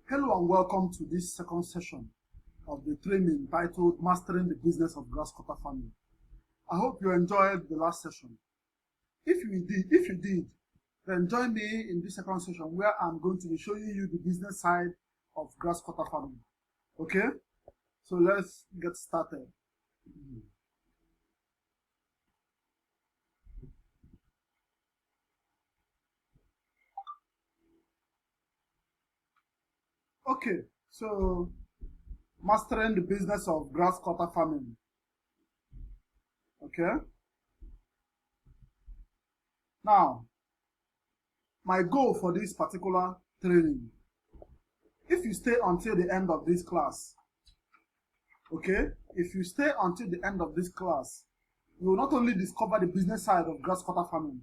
Hello and welcome to this second session of the training titled Mastering the Business of Grass Cutter Farming. I hope you enjoyed the last session. If you did, then join me in this second session where I'm going to be showing you the business side of grass cutter farming. Okay? So let's get started. Okay, so mastering the business of grass cutter farming. Okay? Now, my goal for this particular training, if you stay until the end of this class, okay, if you stay until the end of this class, you will not only discover the business side of grass cutter farming,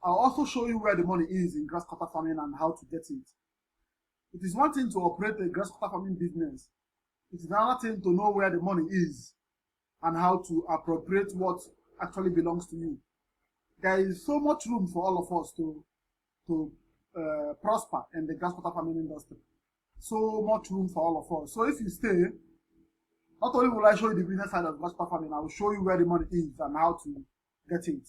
I'll also show you where the money is in grass cutter farming and how to get it. It is one thing to operate a grass cutter farming business. It is another thing to know where the money is and how to appropriate what actually belongs to you. There is so much room for all of us to prosper in the grass cutter farming industry. So much room for all of us. So if you stay, not only will I show you the business side of grass cutter farming, I will show you where the money is and how to get it.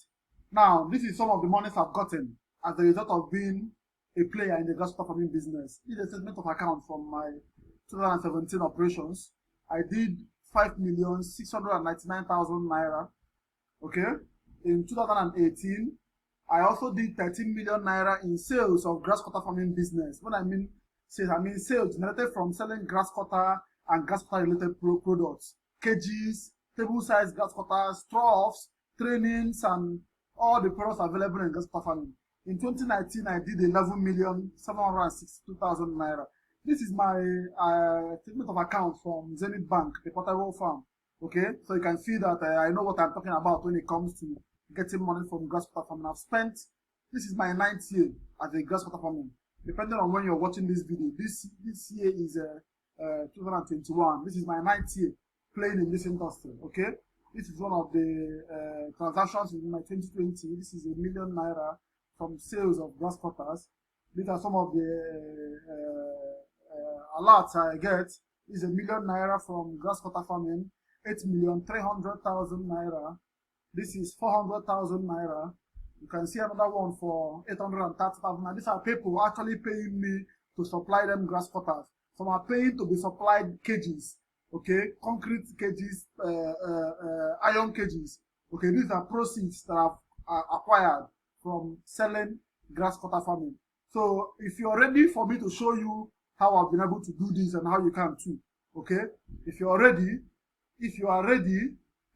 Now, this is some of the monies I've gotten as a result of being a player in the grass cutter farming business. This is a statement of account from my 2017 operations. I did 5,699,000 naira. Okay. In 2018, I also did 13 million naira in sales of grass cutter farming business. When I mean sales, I mean sales generated from selling grass cutter and grass cutter related products, cages, table size grass cutters, troughs, trainings, and all the products available in grass cutter farming. In 2019, I did 11,762,000 naira. This is my statement of account from Zenith Bank, the Portable Farm. Okay, so you can see that I know what I'm talking about when it comes to getting money from grass cutter farming. I've spent, this is my 9th year as a grass cutter farming. Depending on when you're watching this video, this year is 2021. This is my 9th year playing in this industry. Okay, this is one of the transactions in my 2020. This is 1 million naira from sales of grass cutters. These are some of the alerts I get. This is 1 million naira from grass cutter farming. 8,300,000 naira. This is 400,000 naira. You can see another one for 830,000 naira. These are people actually paying me to supply them grass cutters. Some are paying to be supplied cages, okay, concrete cages, iron cages. Okay, these are proceeds that I've acquired from selling grass cutter farming. So if you're ready for me to show you how I've been able to do this and how you can too, okay, if you are ready,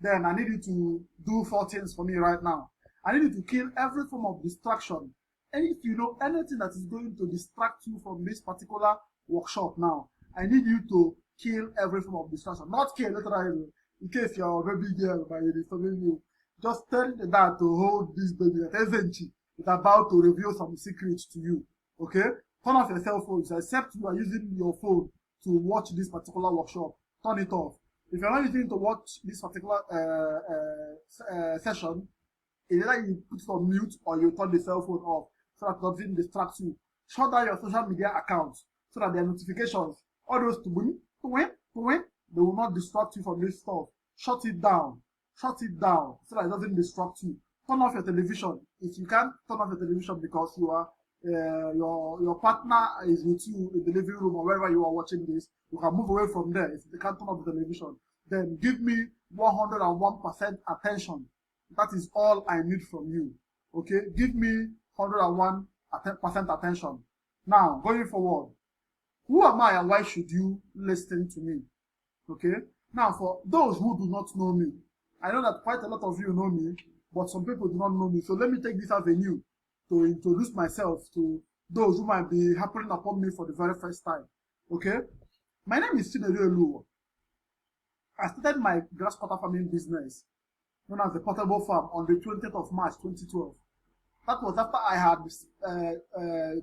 then I need you to do 4 things for me right now. I need you to kill every form of distraction. And if you know anything that is going to distract you from this particular workshop now, I need you to kill every form of distraction. Not kill literally, in case you're a baby girl by disturbing you. Just tell the dad to hold this baby that eventually is about to reveal some secrets to you. Okay? Turn off your cell phones, except you are using your phone to watch this particular workshop. Turn it off. If you're not using to watch this particular session, either you put it on mute or you turn the cell phone off so that it doesn't distract you. Shut down your social media accounts so that their notifications, all those to win, they will not distract you from this stuff. Shut it down so that it doesn't distract you. Turn off your television. If you can't turn off your television because you are your partner is with you in the living room or wherever you are watching this, you can move away from there. If you can't turn off the television, then give me 101% attention. That is all I need from you. Okay, give me 101% attention. Now, going forward, who am I and why should you listen to me? Okay, now for those who do not know me, I know that quite a lot of you know me, but some people do not know me. So let me take this avenue to introduce myself to those who might be happening upon me for the very first time. Okay, my name is Chinedu Eluwo. I started my grass cutter farming business known as the Portable Farm on the 20th of March 2012. That was after I had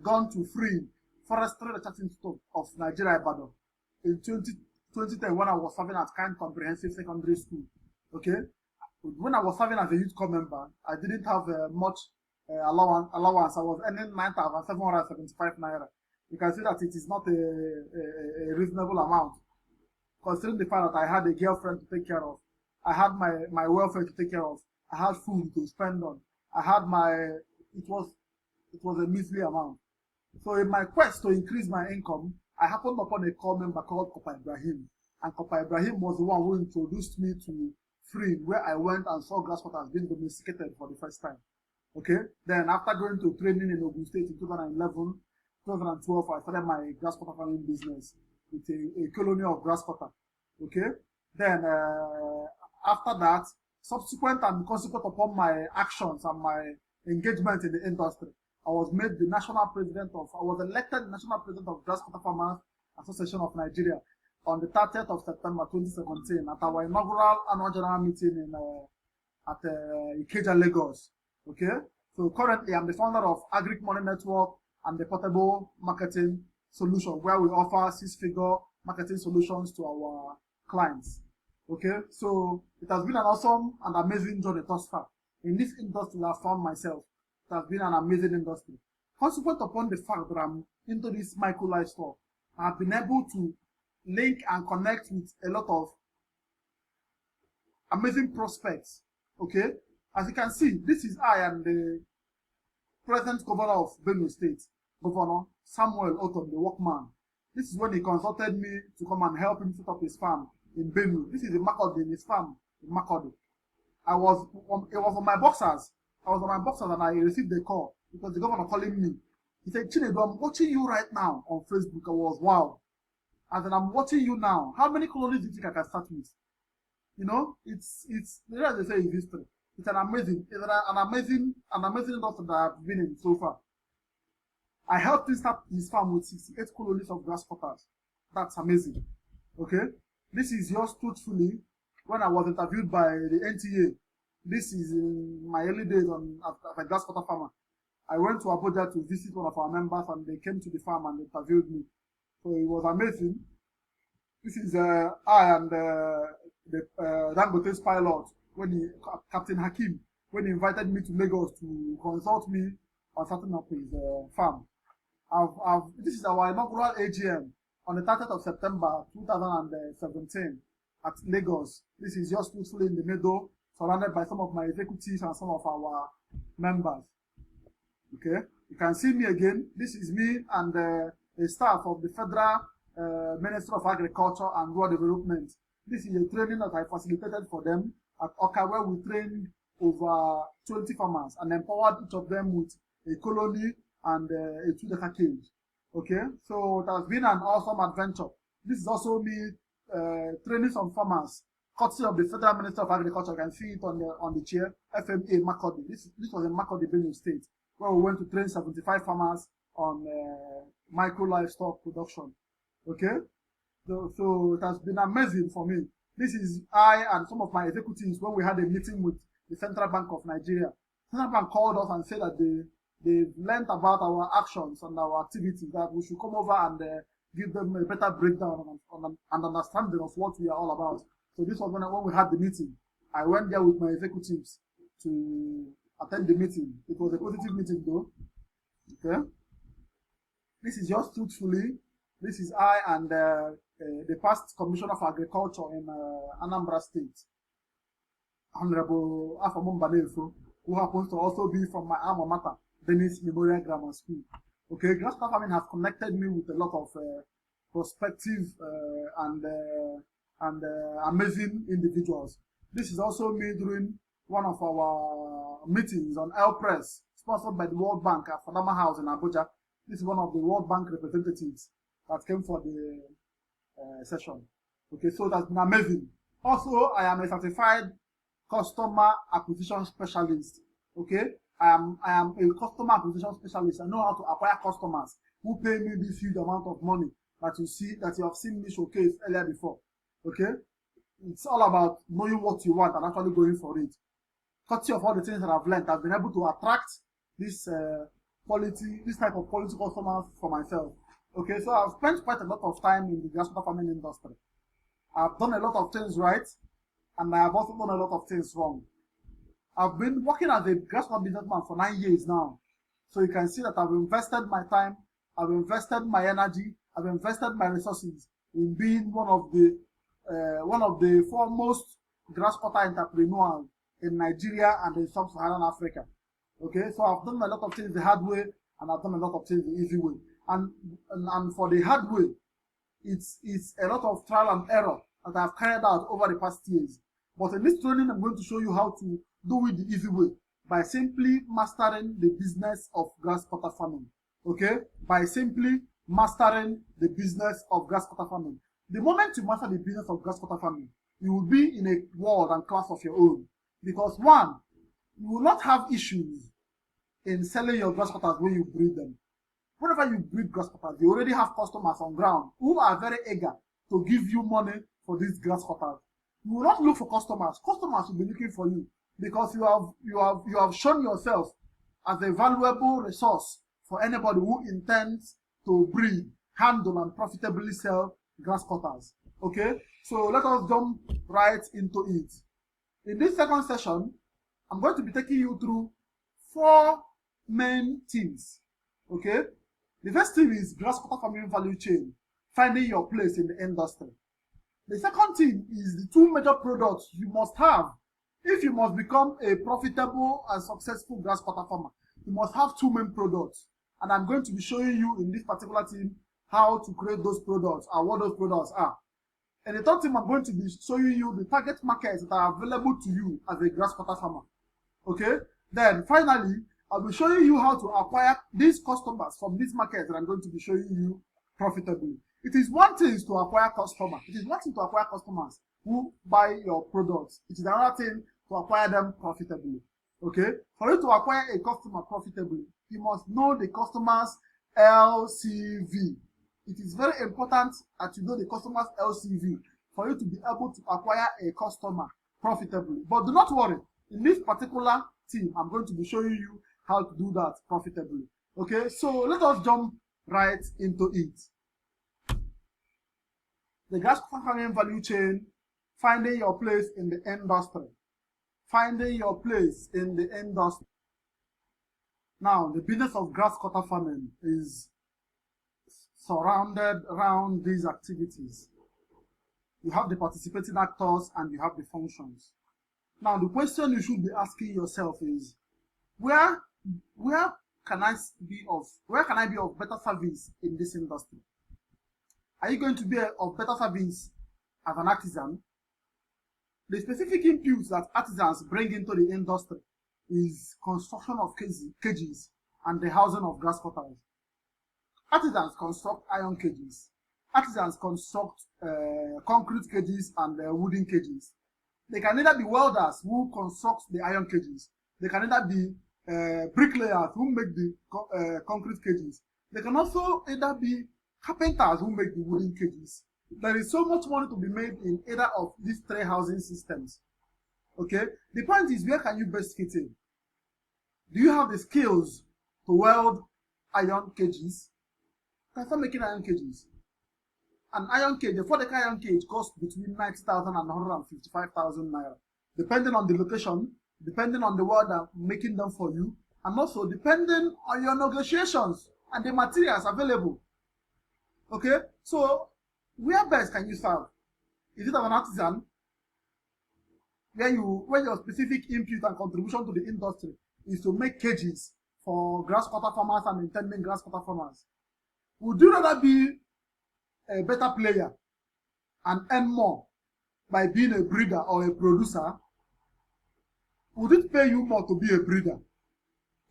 gone to free Forestry Research Institute of Nigeria, Ibadan, in 2010 when I was serving at Kind Comprehensive Secondary School. Okay, when I was serving as a youth corps member, I didn't have much allowance. I was earning 9,775 naira. you can see that it is not a reasonable amount, considering the fact that I had a girlfriend to take care of, I had my welfare to take care of, I had food to spend on, I had it was a measly amount. So in my quest to increase my income, I happened upon a call member called Kopa Ibrahim. And Kopa Ibrahim was the one who introduced me to Free, where I went and saw grasshoppers being domesticated for the first time. Okay? Then after going to training in Ogun State in 2011, 2012, I started my grasshopper farming business with a colony of grasshopper. Okay? Then after that, subsequent and consequent upon my actions and my engagement in the industry, I was elected the national president of Grasshopper Farmers Association of Nigeria on the 30th of September 2017 at our inaugural annual general meeting at Ikeja, Lagos. Okay, so currently I'm the founder of Agric Money Network and the Portable Marketing Solution, where we offer six-figure marketing solutions to our clients. Okay, so it has been an awesome and amazing journey thus far. In this industry, I found myself. It has been an amazing industry. Consequent upon the fact that I'm into this micro livestock, I've been able to link and connect with a lot of amazing prospects. Okay, as you can see, this is I and the present governor of Benue State, Governor Samuel Otom, the workman. This is when he consulted me to come and help him set up his farm in Benue. This is in Makurdi, his farm in Makurdi. It was on my boxers. I was on my boxers and I received a call because the governor calling me. He said, Chinedu, I'm watching you right now on Facebook. I was, wow. And then I'm watching you now. How many colonies do you think I can start with? You know, it's as they say in history. It's an amazing industry that I've been in so far. I helped him start his farm with 68 colonies of grasshoppers. That's amazing. Okay? This is yours truthfully when I was interviewed by the NTA. This is in my early days as a grasshopper farmer. I went to Abuja to visit one of our members and they came to the farm and interviewed me. So it was amazing. This is I and the Dangote's pilot, Captain Hakim, when he invited me to Lagos to consult me on setting up his farm. This is our inaugural AGM on the 30th of September 2017 at Lagos. This is just truthfully in the middle, surrounded by some of my executives and some of our members. Okay, you can see me again. This is me and a staff of the Federal Ministry of Agriculture and Rural Development. This is a training that I facilitated for them at Oka, where we trained over 20 farmers and empowered each of them with a colony and a 2-acre cage. Okay, so it has been an awesome adventure. This is also me training some farmers, courtesy of the Federal Ministry of Agriculture. You can see it on the chair, FMA Makurdi. This was in Makurdi, Benue State, where we went to train 75 farmers on micro livestock production. Okay, so it has been amazing for me. This is I and some of my executives when we had a meeting with the Central Bank of Nigeria. Central Bank called us and said that they learned about our actions and our activities, that we should come over and give them a better breakdown and understanding of what we are all about. So this was when we had the meeting. I went there with my executives to attend the meeting. It was a positive meeting though. Okay. This is just truthfully. This is I and the past Commissioner of Agriculture in Anambra State, Honorable Afamon Banefo, who happens to also be from my alma mater, Dennis Memorial Grammar School. Okay, grasshopper farming has connected me with a lot of prospective and amazing individuals. This is also me during one of our meetings on El Press, sponsored by the World Bank at Fadama House in Abuja. This is one of the World Bank representatives that came for the session. Okay, so that's been amazing. Also, I am a certified customer acquisition specialist. Okay, I am a customer acquisition specialist. I know how to acquire customers who pay me this huge amount of money that you have seen me showcase earlier before. Okay, it's all about knowing what you want and actually going for it. Courtesy of all the things that I've learned, I've been able to attract this type of quality customers for myself. Okay, so I've spent quite a lot of time in the grasshopper farming industry. I've done a lot of things right, and I have also done a lot of things wrong. I've been working as a grasshopper businessman for 9 years now. So you can see that I've invested my time, I've invested my energy, I've invested my resources in being one of the foremost grass cutter entrepreneurs in Nigeria and in sub-Saharan Africa. Okay, so I've done a lot of things the hard way, and I've done a lot of things the easy way. And for the hard way, it's a lot of trial and error that I've carried out over the past years. But in this training, I'm going to show you how to do it the easy way by simply mastering the business of grass cutter farming. Okay, by simply mastering the business of grass cutter farming. The moment you master the business of grass cutter farming, you will be in a world and class of your own. Because one, you will not have issues in selling your grass cutters when you breed them. Whenever you breed grass cutters, you already have customers on ground who are very eager to give you money for these grass cutters. You will not look for customers. Customers will be looking for you because you have shown yourself as a valuable resource for anybody who intends to breed, handle, and profitably sell grass cutters. Okay, so let us jump right into it. In this second session, I'm going to be taking you through 4 main themes. Okay, the first theme is grass cutter farming value chain, finding your place in the industry. The second theme is the 2 major products you must have if you must become a profitable and successful grass cutter farmer. You must have 2 main products, and I'm going to be showing you in this particular theme how to create those products and what those products are. And the third thing, I'm going to be showing you the target markets that are available to you as a grass cutter farmer. Okay? Then finally, I'll be showing you how to acquire these customers from these markets that I'm going to be showing you profitably. It is one thing to acquire customers. It is one thing to acquire customers who buy your products. It is another thing to acquire them profitably. Okay? For you to acquire a customer profitably, you must know the customer's LCV. It is very important that you know the customer's LCV for you to be able to acquire a customer profitably. But do not worry. In this particular team, I'm going to be showing you how to do that profitably. Okay, so let us jump right into it. The grass farming value chain, finding your place in the industry. Finding your place in the industry. Now, the business of grass cutter farming is surrounded around these activities. You have the participating actors and you have the functions. Now, the question you should be asking yourself is, where can I be of better service in this industry? Are you going to be of better service as an artisan? The specific inputs that artisans bring into the industry is construction of cages and the housing of grass cutters. Artisans construct iron cages. Artisans construct concrete cages and wooden cages. They can either be welders who construct the iron cages. They can either be bricklayers who make the concrete cages. They can also either be carpenters who make the wooden cages. There is so much money to be made in either of these 3 housing systems. Okay? The point is, where can you best fit in? Do you have the skills to weld iron cages? You can start making iron cages. An iron cage, a 4-decker iron cage costs between 90,000 and 155,000 naira, depending on the location, depending on the welder making them for you, and also depending on your negotiations and the materials available. Okay, so where best can you serve? Is it as an artisan, where your specific input and contribution to the industry is to make cages for grass cutter farmers and intending grass cutter farmers? Would you rather be a better player and earn more by being a breeder or a producer? Would it pay you more to be a breeder?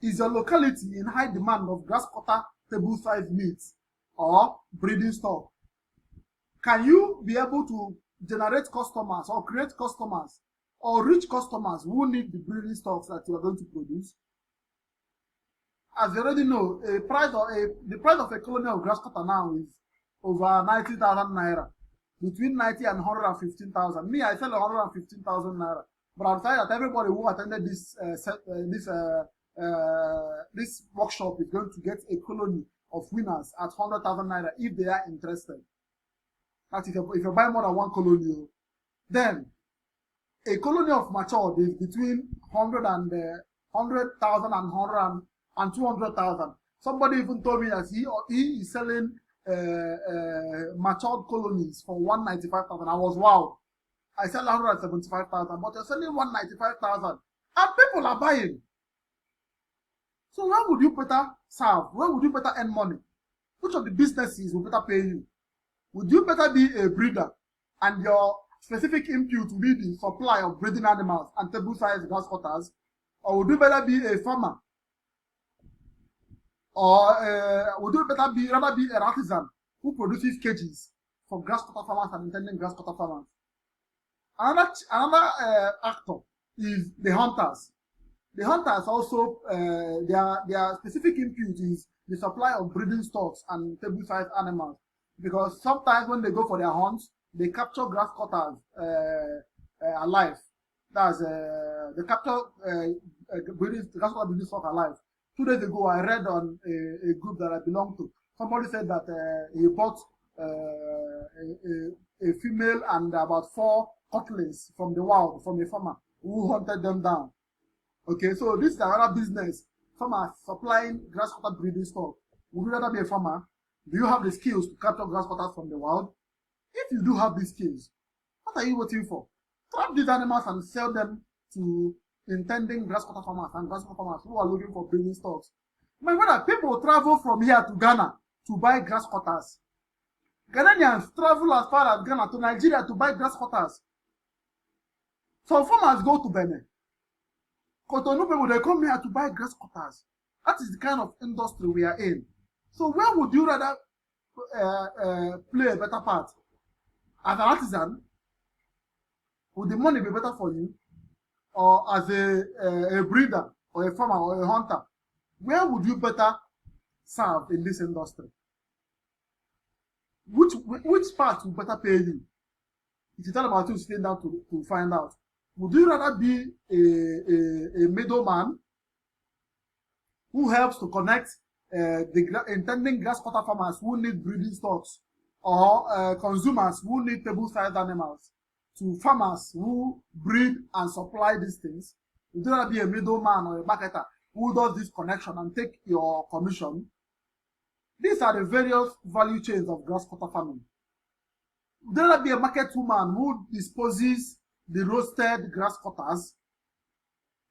Is your locality in high demand of grass cutter table-sized meats or breeding stock? Can you be able to generate customers or create customers or reach customers who need the breeding stocks that you are going to produce? As you already know, the price of a colony of grass cutter now is over 90,000 naira, between 90 and 115,000. Me, I sell 115,000 naira, but I'll tell you that everybody who attended this workshop is going to get a colony of winners at 100,000 naira if they are interested. That's if you buy more than 1 colony. Then a colony of matured is between 100,000 and 200,000. Somebody even told me that he is selling matured colonies for 195,000. I was wow. I sell 175,000, but you're selling 195,000, and people are buying. So where would you better serve? Where would you better earn money? Which of the businesses will better pay you? Would you better be a breeder and your specific input will be the supply of breeding animals and table-sized grass cutters? Or would you better be a farmer? Or would you rather be an artisan who produces cages for grass cutter farmers and intending grass cutter farmers? Another actor is the hunters. The hunters also, their specific input is the supply of breeding stocks and table-sized animals. Because sometimes when they go for their hunts, they capture grass cutters alive. That's they capture grass cutter breeding stock alive. 2 days ago, I read on a group that I belong to. Somebody said that he bought a female and about 4 cutlings from the wild, from a farmer who hunted them down. Okay, so this is another business. Farmers supplying grass cutter breeding stock. Would you rather be a farmer? Do you have the skills to capture grass cutters from the wild? If you do have these skills, what are you waiting for? Trap these animals and sell them to intending grass cutter farmers and grass cutter farmers who are looking for breeding stocks. My brother, people travel from here to Ghana to buy grass cutters. Ghanaians travel as far as Ghana to Nigeria to buy grass cutters. Some farmers go to Benin. Cotonou people, they come here to buy grass cutters. That is the kind of industry we are in. So where would you rather play a better part? As an artisan, would the money be better for you? Or as a breeder, or a farmer, or a hunter? Where would you better serve in this industry? Which part will better pay you? It is all about you sitting down to find out. Would you rather be a middleman who helps to connect the intending grass cutter farmers who need breeding stocks, or consumers who need table-sized animals, to farmers who breed and supply these things? Would you rather be a middleman or a marketer who does this connection and take your commission? These are the various value chains of grass cutter farming. Would you rather be a market woman who disposes the roasted grass cutters,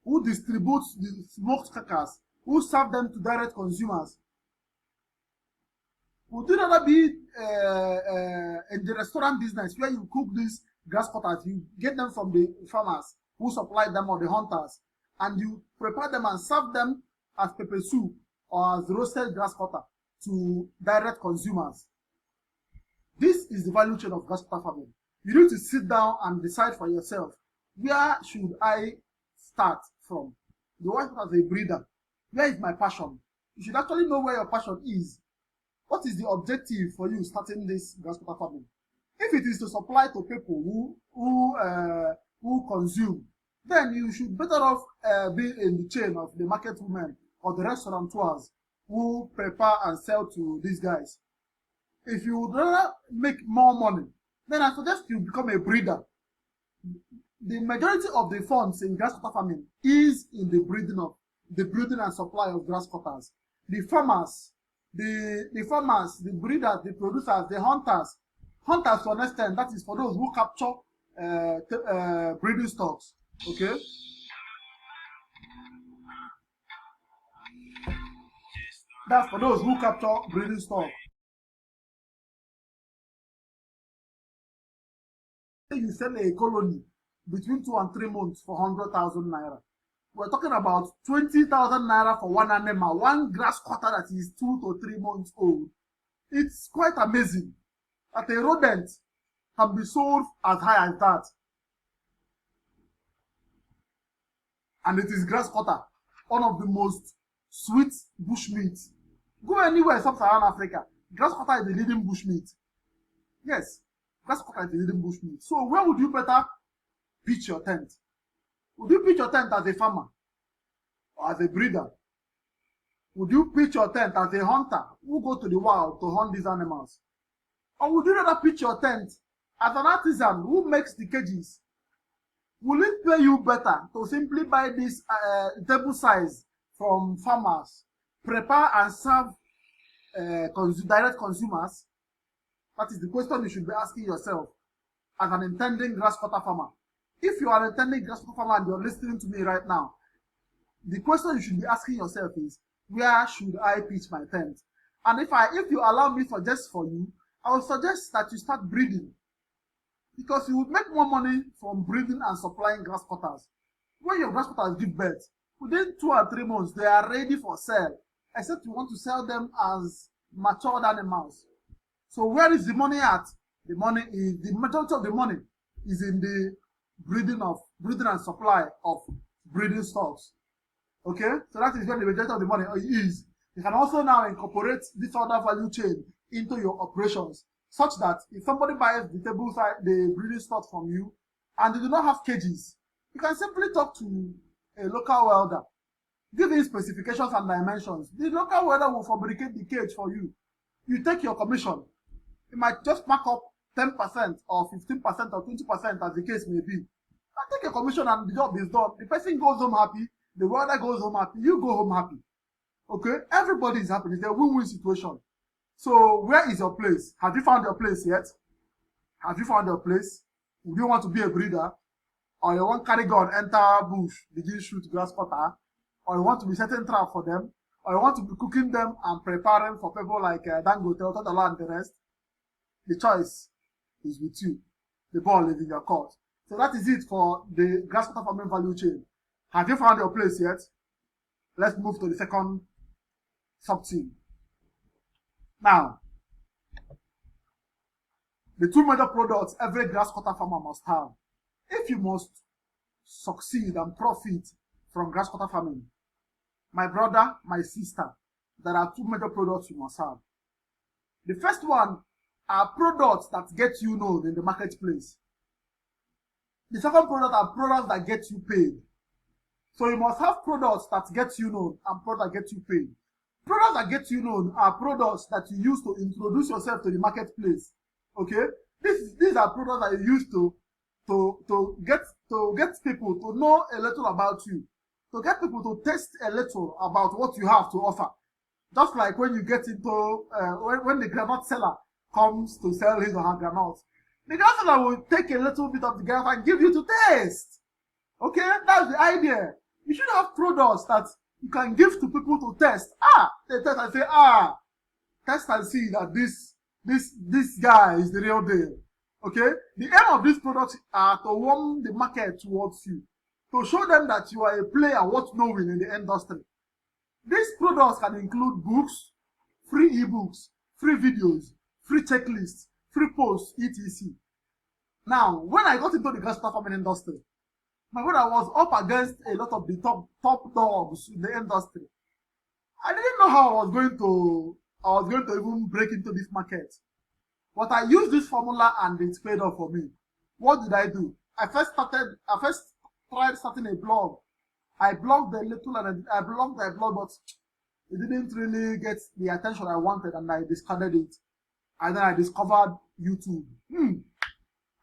who distributes the smoked crackers, who serve them to direct consumers? Would you rather be in the restaurant business where you cook these grass cutters, you get them from the farmers who supply them or the hunters, and you prepare them and serve them as pepper soup or as roasted grass cutter to direct consumers? This is the value chain of grass cutter farming. You need to sit down and decide for yourself, where should I start from? Do I start as a breeder? Where is my passion? You should actually know where your passion is. What is the objective for you starting this grass cutter farming? If it is to supply to people who consume, then you should better off be in the chain of the market women or the restaurateurs who prepare and sell to these guys. If you would rather make more money, then I suggest you become a breeder. The majority of the funds in grass cutter farming is in the breeding and supply of grass cutters. The farmers, the breeders, the producers, the hunters to an extent, that is for those who capture breeding stocks. Okay. That's for those who capture breeding stock. You sell a colony between 2 and 3 months for 100,000 naira. We're talking about 20,000 naira for one animal, one grass cutter that is 2 to 3 months old. It's quite amazing that a rodent can be sold as high as that. And it is grass cutter, one of the most sweet bushmeat. Go anywhere in sub-Saharan Africa, grass cutter is the leading bushmeat. Yes, grass cutter is the leading bushmeat. So where would you better pitch your tent? Would you pitch your tent as a farmer or as a breeder? Would you pitch your tent as a hunter who go to the wild to hunt these animals? Or would you rather pitch your tent as an artisan who makes the cages? Will it pay you better to simply buy this table size from farmers, prepare and serve direct consumers? That is the question you should be asking yourself as an intending grass cutter farmer. If you are an intending grass cutter farmer and you're listening to me right now, the question you should be asking yourself is, where should I pitch my tent? And if you allow me to suggest for you, I will suggest that you start breeding, because you would make more money from breeding and supplying grass cutters. When your grass cutters give birth, within 2 or 3 months, they are ready for sale, except you want to sell them as matured animals. So where is the money at? The majority of the money is in the breeding and supply of breeding stocks. Okay, so that is where the majority of the money is. You can also now incorporate this other value chain into your operations, such that if somebody buys the breeding stock from you, and they do not have cages, you can simply talk to a local welder, give him specifications and dimensions. The local welder will fabricate the cage for you. You take your commission. You might just mark up 10% or 15% or 20% as the case may be. And take a commission and the job is done. The person goes home happy, the welder goes home happy, you go home happy. Okay? Everybody is happy. It's a win-win situation. So where is your place? Have you found your place yet? Have you found your place? Would you want to be a breeder? Or you want carry gun, enter bush, begin shoot grass cutter? Or you want to be setting trap for them? Or you want to be cooking them and preparing for people like Dangote, Otodola, and the rest? The choice is with you. The ball is in your court. So that is it for the grass cutter farming value chain. Have you found your place yet? Let's move to the second sub-team. Now, the 2 major products every grass cutter farmer must have if you must succeed and profit from grass cutter farming. My brother, my sister, there are 2 major products you must have. The first one are products that get you known in the marketplace. The second product are products that get you paid. So you must have products that get you known and products that get you paid. Products that get you known are products that you use to introduce yourself to the marketplace. Okay? These are products that you use to get people to know a little about you, to get people to taste a little about what you have to offer. Just like when you get into when the granite seller comes to sell his or her granite, the granite seller will take a little bit of the granite and give you to taste. Okay, that's the idea. You should have products that you can give to people to test. They test and say, test and see that this guy is the real deal. Okay, the aim of these products are to warm the market towards you, to show them that you are a player worth knowing in the industry. These products can include books, free ebooks, free videos, free checklists, free posts, etc. Now, when I got into the grass cutter farming industry, my brother was up against a lot of the top dogs in the industry. I didn't know how I was going to even break into this market. But I used this formula and it paid off for me. What did I do? I first tried starting a blog. I blogged a little and I blogged a blog, but it didn't really get the attention I wanted, and I discarded it. And then I discovered YouTube.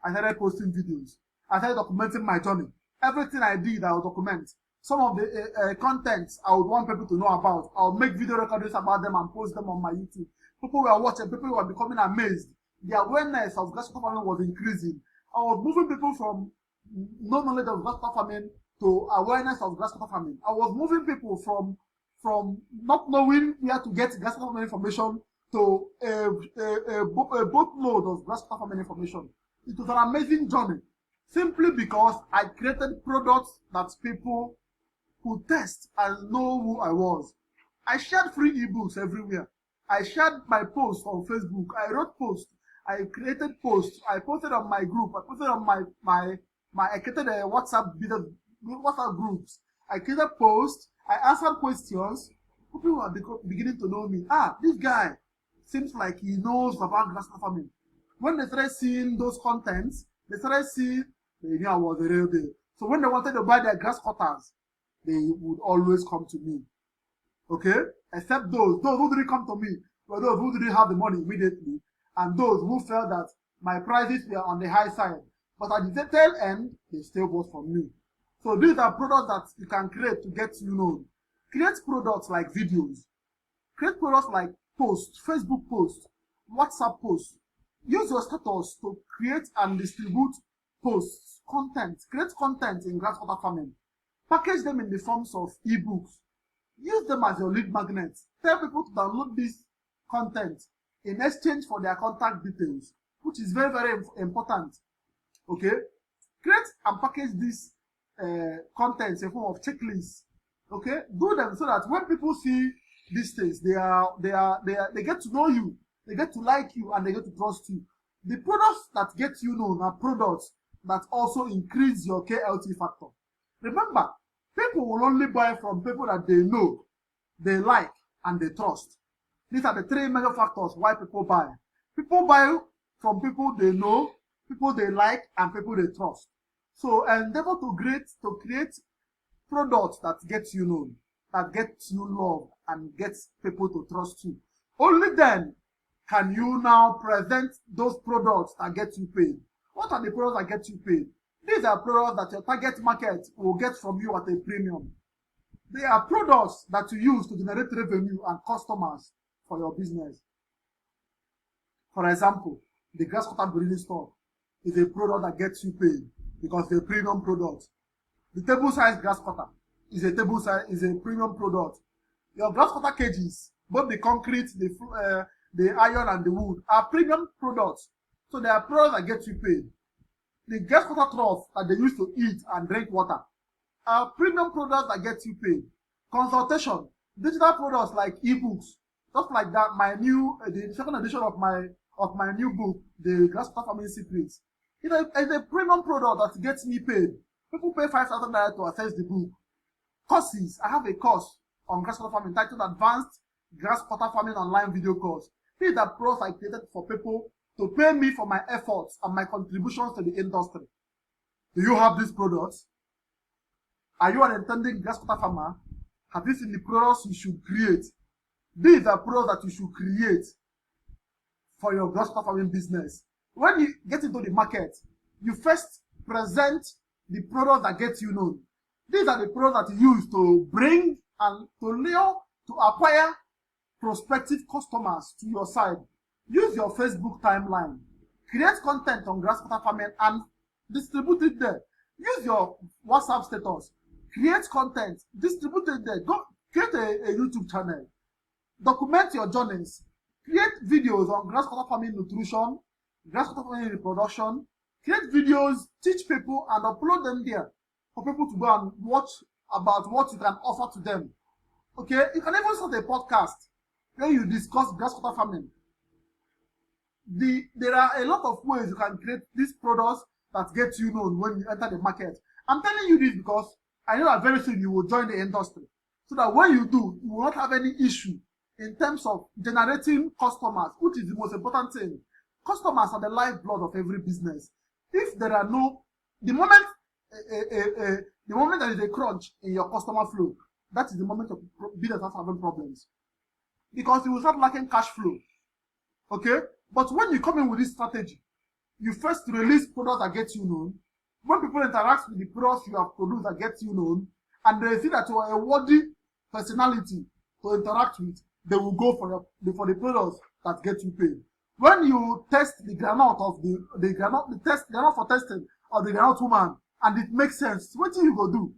I started posting videos. I started documenting my journey. Everything I did, I would document. Some of the contents I would want people to know about, I would make video recordings about them and post them on my YouTube. People were watching, people were becoming amazed. The awareness of grass cutter farming was increasing. I was moving people from no knowledge of grass cutter farming to awareness of grass cutter farming. I was moving people from not knowing where to get grass cutter farming information to a boatload of grass cutter farming information. It was an amazing journey, simply because I created products that people could test and know who I was. I shared free ebooks everywhere. I shared my posts on Facebook. I wrote posts. I created posts. I posted on my group. I posted on I created a WhatsApp groups. I created posts. I answered questions. People were beginning to know me. This guy seems like he knows about grass cutter farming. When they started seeing those contents, they started seeing they knew I was the real deal. So when they wanted to buy their grass cutters, they would always come to me. Okay? Except those who didn't come to me were those who didn't have the money immediately, and those who felt that my prices were on the high side. But at the tail end, they still bought from me. So these are products that you can create to get you known. Create products like videos. Create products like posts, Facebook posts, WhatsApp posts. Use your status to create and distribute posts, content. Create content in grasscutter farming. Package them in the forms of ebooks. Use them as your lead magnets. Tell people to download this content in exchange for their contact details, which is very, very important. Okay? Create and package this content in form of checklists. Okay? Do them so that when people see these things, they get to know you, they get to like you, and they get to trust you. The products that get you known are products that also increase your KLT factor. Remember, people will only buy from people that they know, they like, and they trust. These are the three major factors why people buy. People buy from people they know, people they like, and people they trust. So endeavor to create products that get you known, that get you loved, and get people to trust you. Only then can you now present those products that get you paid. What are the products that get you paid? These are products that your target market will get from you at a premium. They are products that you use to generate revenue and customers for your business. For example, the grasscutter breeding stock is a product that gets you paid because it's a premium product. The table size grasscutter is a premium product. Your grasscutter cages, both the concrete, the iron, and the wood, are premium products. So they are products that get you paid. The grasscutter trough that they use to eat and drink water are premium products that get you paid. Consultation, digital products like ebooks, just like that. The second edition of my new book, The Grasscutter Farming Secrets. It's a premium product that gets me paid. People pay $5,000 to access the book. Courses, I have a course on grasscutter farming titled Advanced Grasscutter Farming Online Video Course. These are products I created for people to pay me for my efforts and my contributions to the industry. Do you have these products? Are you an intending grasscutter farmer? Have you seen the products you should create? These are products that you should create for your grasscutter farming business. When you get into the market, you first present the product that gets you known. These are the products that you use to bring and to lure, to acquire prospective customers to your side. Use your Facebook timeline. Create content on grasscutter farming and distribute it there. Use your WhatsApp status. Create content. Distribute it there. Go create a YouTube channel. Document your journeys. Create videos on grasscutter farming nutrition, grasscutter farming reproduction. Create videos, teach people, and upload them there for people to go and watch about what you can offer to them. Okay? You can even start a podcast where you discuss grasscutter farming. There are a lot of ways you can create these products that get you known when you enter the market. I'm telling you this because I know that very soon you will join the industry. So that when you do, you will not have any issue in terms of generating customers, which is the most important thing. Customers are the lifeblood of every business. If there are no, the moment there is a crunch in your customer flow, that is the moment of business starts having problems. Because you will start lacking cash flow. Okay? But when you come in with this strategy, you first release products that get you known. When people interact with the products you have produced that get you known, and they see that you are a worthy personality to interact with, they will go for the products that get you paid. When you test the groundnut of the groundnut for testing of the groundnut woman, and it makes sense, what do you go do?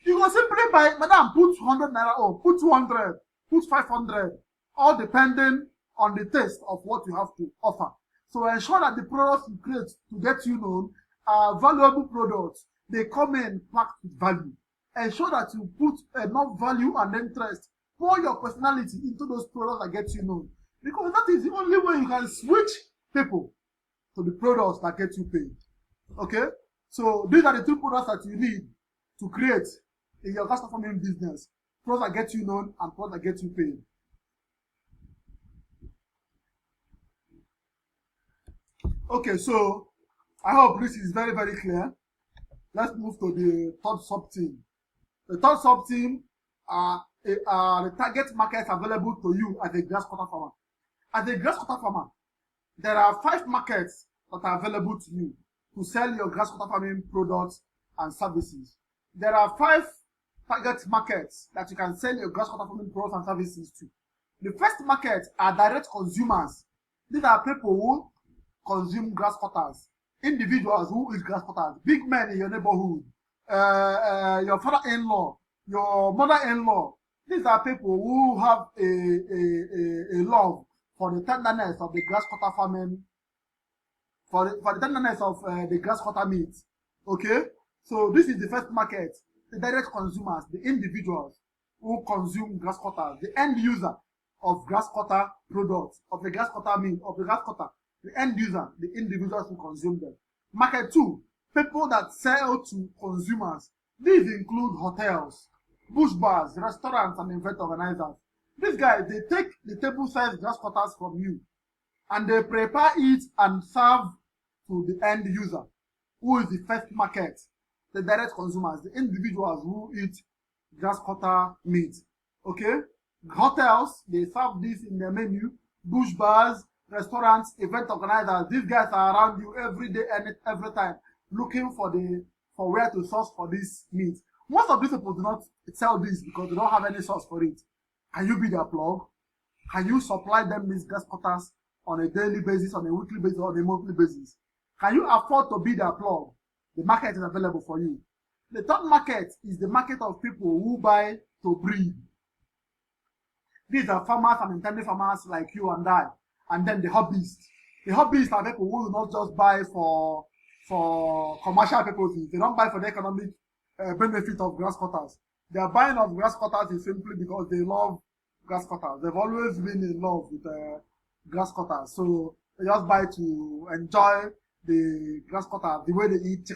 You go simply buy, madam, put 100 naira or put 200, put 500, all depending on the taste of what you have to offer. So ensure that the products you create to get you known are valuable products. They come in packed with value. Ensure that you put enough value and interest, pour your personality into those products that get you known. Because that is the only way you can switch people to the products that get you paid. Okay? So these are the two products that you need to create in your grasscutter farming business. Products that get you known and products that get you paid. Okay, so I hope this is very, very clear. Let's move to the third sub-team. The third sub-team are the target markets available to you as a grasscutter farmer. As a grasscutter farmer, there are 5 markets that are available to you to sell your grasscutter farming products and services. There are 5 target markets that you can sell your grasscutter farming products and services to. The first market are direct consumers. These are people who consume grass cutters. Individuals who eat grass cutters. Big men in your neighborhood. Your father-in-law. Your mother-in-law. These are people who have a love for the tenderness of the grass cutter farming, for the tenderness of the grass cutter meat. Okay? So this is the first market. The direct consumers, the individuals who consume grass cutters, the end user of grass cutter products, of the grass cutter meat, of the grass cutter, the end user, the individuals who consume them. Market 2, people that sell to consumers. These include hotels, bush bars, restaurants, and event organizers. These guys, they take the table-sized grass cutters from you and they prepare it and serve to the end user, who is the first market, the direct consumers, the individuals who eat grass cutter meat. Okay? Hotels, they serve this in their menu. Bush bars, restaurants, event organizers, these guys are around you every day and every time looking for where to source for this meat. Most of these people do not sell this because they don't have any source for it. Can you be their plug? Can you supply them these grass cutters on a daily basis, on a weekly basis, on a monthly basis? Can you afford to be their plug? The market is available for you. The third market is the market of people who buy to breed. These are farmers and intended farmers like you and I. And then the hobbyists. The hobbyists are people who will not just buy for commercial purposes. They don't buy for the economic benefit of grass cutters. Their buying of grass cutters is simply because they love grass cutters. They've always been in love with grass cutters. So they just buy to enjoy the grass cutter, the way they eat,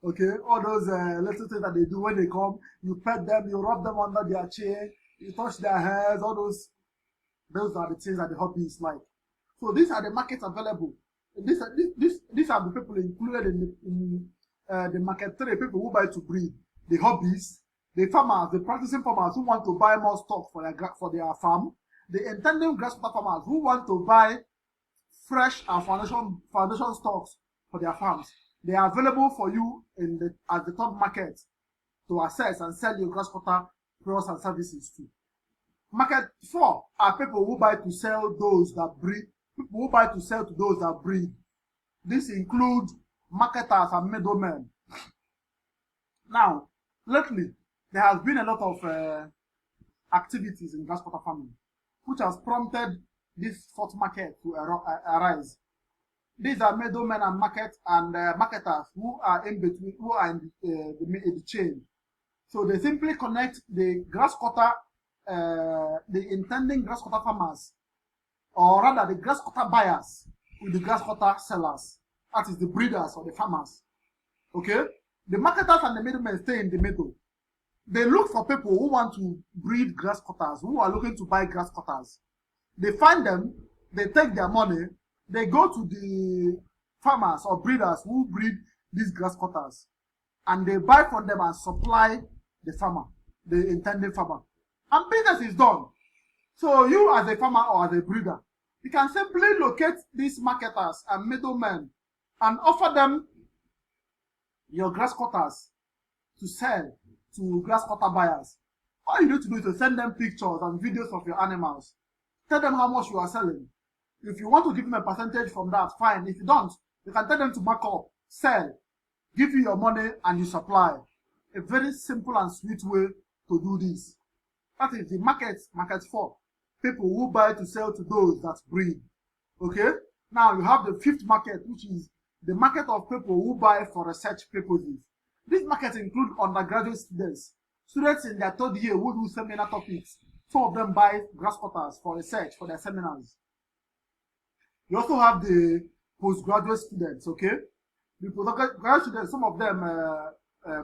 okay, all those little things that they do when they come, you pet them, you rub them under their chin, you touch their hairs, all those are the things that the hobbyists like. So these are the markets available. These are the people included in the market 3, people who buy to breed, the hobbyists, the farmers, the practicing farmers who want to buy more stock for their farm, the intending grass cutter farmers who want to buy fresh and foundation stocks for their farms. They are available for you at the top market to access and sell your grass cutter products and services to. Market 4 are people who buy to sell those that breed. People who buy to sell to those that breed. This include marketers and middlemen. Now, lately, there has been a lot of activities in grass cutter farming, which has prompted this fourth market to arise. These are middlemen and marketers who are in between, who are in the chain. So they simply connect the grass cutter, the intending grass cutter farmers, or rather the grass cutter buyers with the grass cutter sellers. That is the breeders or the farmers. Okay? The marketers and the middlemen stay in the middle. They look for people who want to breed grass cutters, who are looking to buy grass cutters. They find them, they take their money, they go to the farmers or breeders who breed these grass cutters, and they buy from them and supply the farmer, the intended farmer. And business is done. So you as a farmer or as a breeder, you can simply locate these marketers and middlemen and offer them your grass cutters to sell to grass cutter buyers. All you need to do is to send them pictures and videos of your animals. Tell them how much you are selling. If you want to give them a percentage from that, fine. If you don't, you can tell them to mark up, sell, give you your money, and you supply. A very simple and sweet way to do this. That is the market 4. People who buy to sell to those that breed. Okay? Now you have the 5th market, which is the market of people who buy for research purposes. This market includes undergraduate students in their 3rd year who do seminar topics. Some of them buy grass cutters for research, for their seminars. You also have the postgraduate students, okay? The postgraduate students, some of them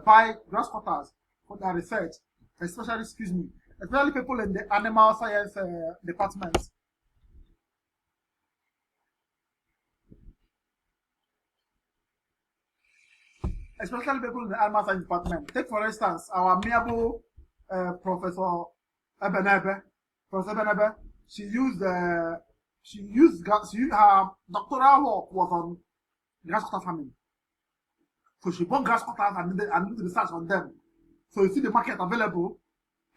buy grass cutters for their research, especially people in the animal science departments. Especially people in the animal science department. Take for instance, our amiable Professor Ebenebe. Professor Ebenebe, she used her doctoral work was on grass cutter farming. So she bought grass cutters and did the research on them. So you see the market available.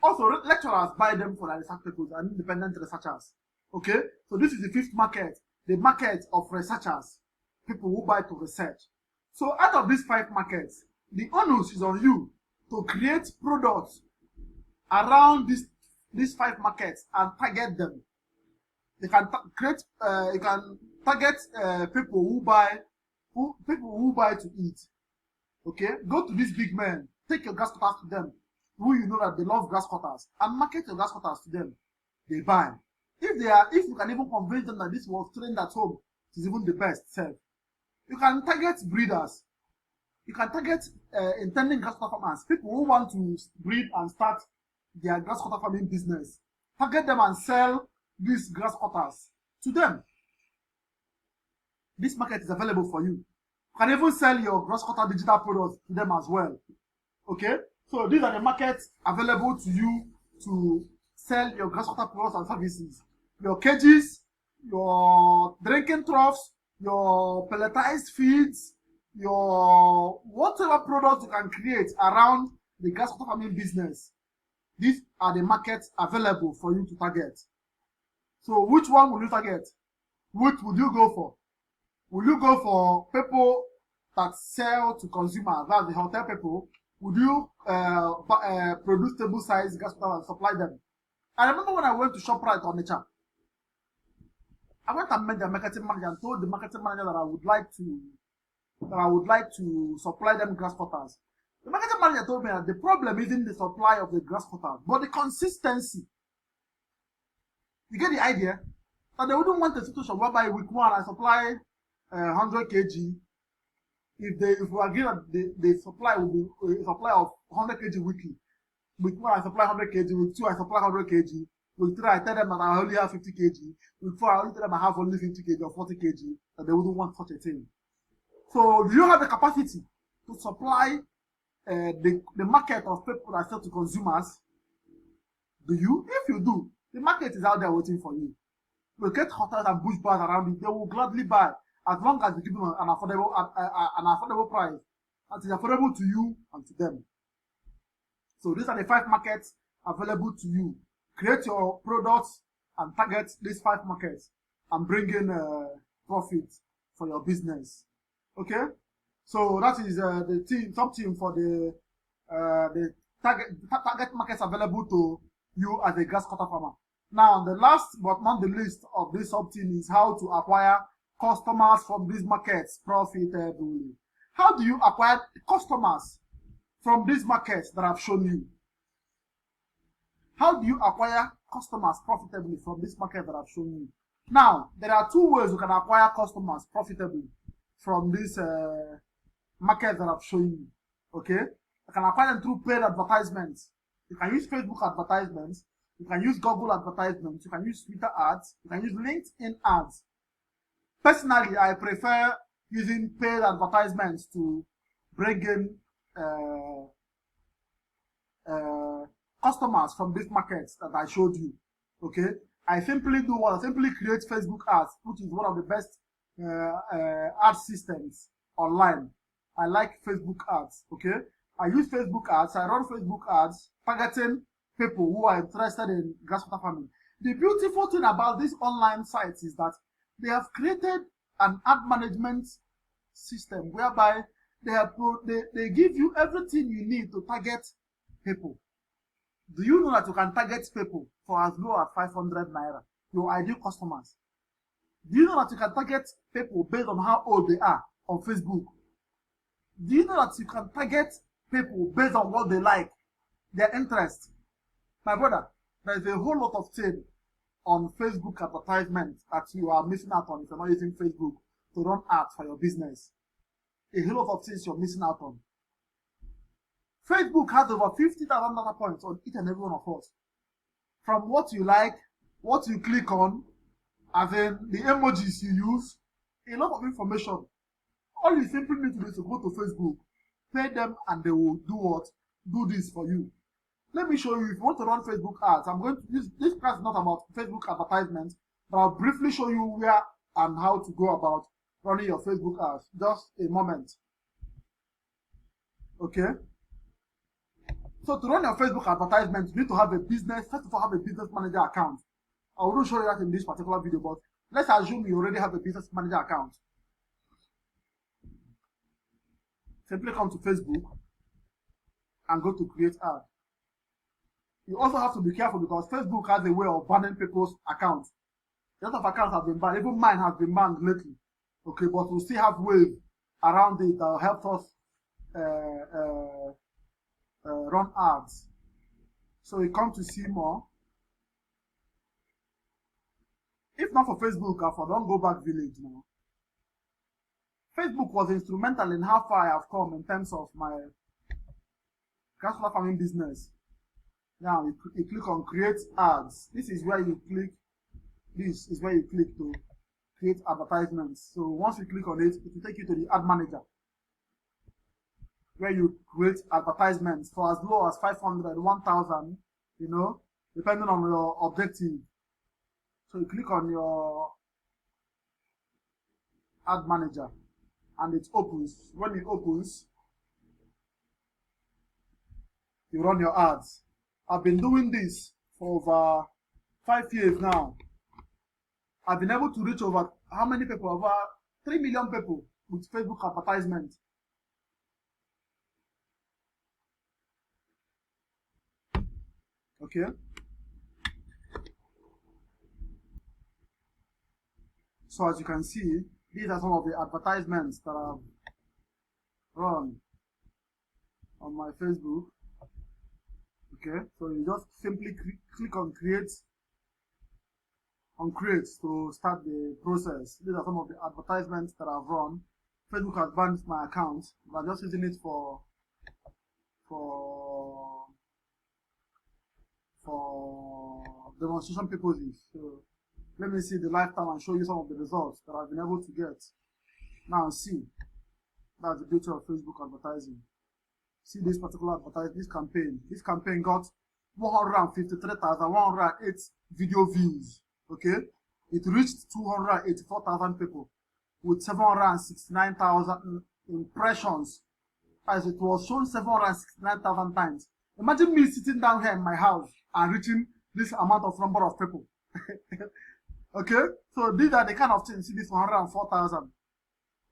Also, lecturers buy them for their research papers and independent researchers. Okay, so this is the fifth market, the market of researchers, people who buy to research. So out of these 5 markets, the onus is on you to create products around these 5 markets and target them. You can target people who buy to eat. Okay, go to these big men, take your grasscutters to them, who you know that they love grasscutters, and market your grasscutters to them. They buy. If you can even convince them that this was trained at home, it is even the best self. You can target breeders. You can target intending grasscutter farmers, people who want to breed and start their grasscutter farming business. Target them and sell these grasscutters to them. This market is available for you. You can even sell your grasscutter digital products to them as well. Okay, so these are the markets available to you to sell your grasscutter products and services. Your cages, your drinking troughs, your pelletized feeds, your whatever products you can create around the grasscutter farming business. These are the markets available for you to target. So which one will you target? Which would you go for? Will you go for people that sell to consumers, that's the hotel people? Would you produce table size grasscutter and supply them? I remember when I went to ShopRite on Onitsha, I went and met the marketing manager and told the marketing manager that I would like to supply them grasscutters. The marketing manager told me that the problem isn't the supply of the grasscutters, but the consistency. You get the idea? That they wouldn't want a situation whereby week 1 I supply 100 kg. If we agree that the supply will be a supply of 100 kg weekly, week 1 I supply 100 kg, week 2 I supply 100 kg, week 3 I tell them that I only have 50 kg, week 4 I only tell them I have only 50 kg or 40 kg, that they wouldn't want such a thing. So do you have the capacity to supply the market of people that sell to consumers? Do you? If you do, the market is out there waiting for you. Locate hotels and bush bars around it. They will gladly buy as long as you give them an affordable price. That is affordable to you and to them. So these are the 5 markets available to you. Create your products and target these 5 markets and bring in profit for your business. Okay, so that is something for the target markets available to you as a grasscutter farmer. Now, the last but not the least of this sub-team is how to acquire customers from these markets profitably. How do you acquire customers from these markets that I've shown you? How do you acquire customers profitably from this market that I've shown you? Now, there are 2 ways you can acquire customers profitably from this market that I've shown you. Okay, you can acquire them through paid advertisements. You can use Facebook advertisements, you can use Google advertisements, you can use Twitter ads, you can use LinkedIn ads. Personally, I prefer using paid advertisements to bring in customers from these markets that I showed you. Okay, I simply create Facebook ads, which is one of the best ad systems online. I like Facebook ads. Okay, I use Facebook ads. I run Facebook ads targeting people who are interested in grasscutter farming. The beautiful thing about these online sites is that they have created an ad management system whereby they give you everything you need to target people. Do you know that you can target people for as low as 500 naira, your ideal customers? Do you know that you can target people based on how old they are on Facebook? Do you know that you can target people based on what they like, their interest? My brother, there is a whole lot of things on Facebook advertisements that you are missing out on if you're not using Facebook to run ads for your business. A whole lot of things you're missing out on. Facebook has over 50,000 data points on each and every one of us. From what you like, what you click on, as in the emojis you use, a lot of information. All you simply need to do is to go to Facebook, pay them, and they will do what? Do this for you. Let me show you. If you want to run Facebook ads, I'm going to this class is not about Facebook advertisements, but I'll briefly show you where and how to go about running your Facebook ads. Just a moment. Okay. So to run your Facebook advertisement, you need to have a business, first of all, have a business manager account. I will not show you that in this particular video, but let's assume you already have a business manager account. Simply come to Facebook and go to create ad. You also have to be careful because Facebook has a way of banning people's accounts. A lot of accounts have been banned. Even mine has been banned lately. Okay, but we still have ways around it that will help us run ads. So you come to see more. If not for Facebook, I don't go back village now. Facebook was instrumental in how far I have come in terms of my grasshopper farming business. Now you click on create ads. This is where you click. This is where you click to create advertisements. So once you click on it, it will take you to the ad manager, where you create advertisements for as low as 500, 1,000, you know, depending on your objective. So you click on your ad manager and it opens. When it opens, you run your ads. I've been doing this for over 5 years now. I've been able to reach over how many people? Over 3 million people with Facebook advertisement. Okay. So as you can see, these are some of the advertisements that I've run on my Facebook. Okay, so you just simply click on create to start the process. These are some of the advertisements that I've run. Facebook has banned my account, but I'm just using it for demonstration purposes. So let me see the lifetime and show you some of the results that I've been able to get. Now see, that's the beauty of Facebook advertising. See this particular advertising, this campaign got 153,108 video views. Okay, it reached 284,000 people with 769,000 impressions, as it was shown 769,000 times. Imagine me sitting down here in my house and reaching this amount of number of people. Okay, so these are the kind of things. See this 104,000.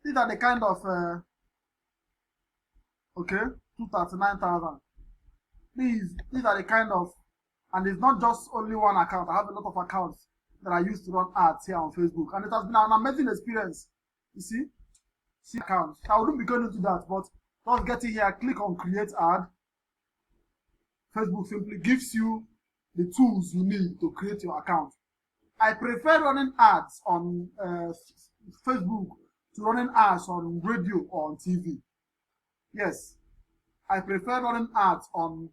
These are the kind of okay, 239,000. These are the kind of, and it's not just only one account. I have a lot of accounts that I use to run ads here on Facebook, and it has been an amazing experience. You see accounts. I wouldn't be going into that, but just getting here, click on create ad. Facebook simply gives you the tools you need to create your account. I prefer running ads on Facebook to running ads on radio or on TV. Yes, I prefer running ads on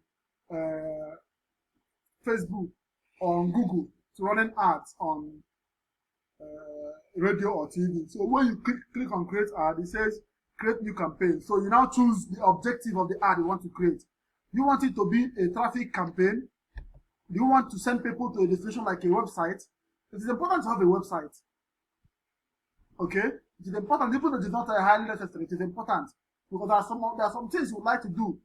Facebook or on Google to running ads on radio or TV. So when you click on create ad, it says create new campaign. So you now choose the objective of the ad you want to create. You want it to be a traffic campaign? Do you want to send people to a destination like a website? It is important to have a website. Okay? It is important, even though it is not highly necessary, it is important. Because there are some things you would like to do,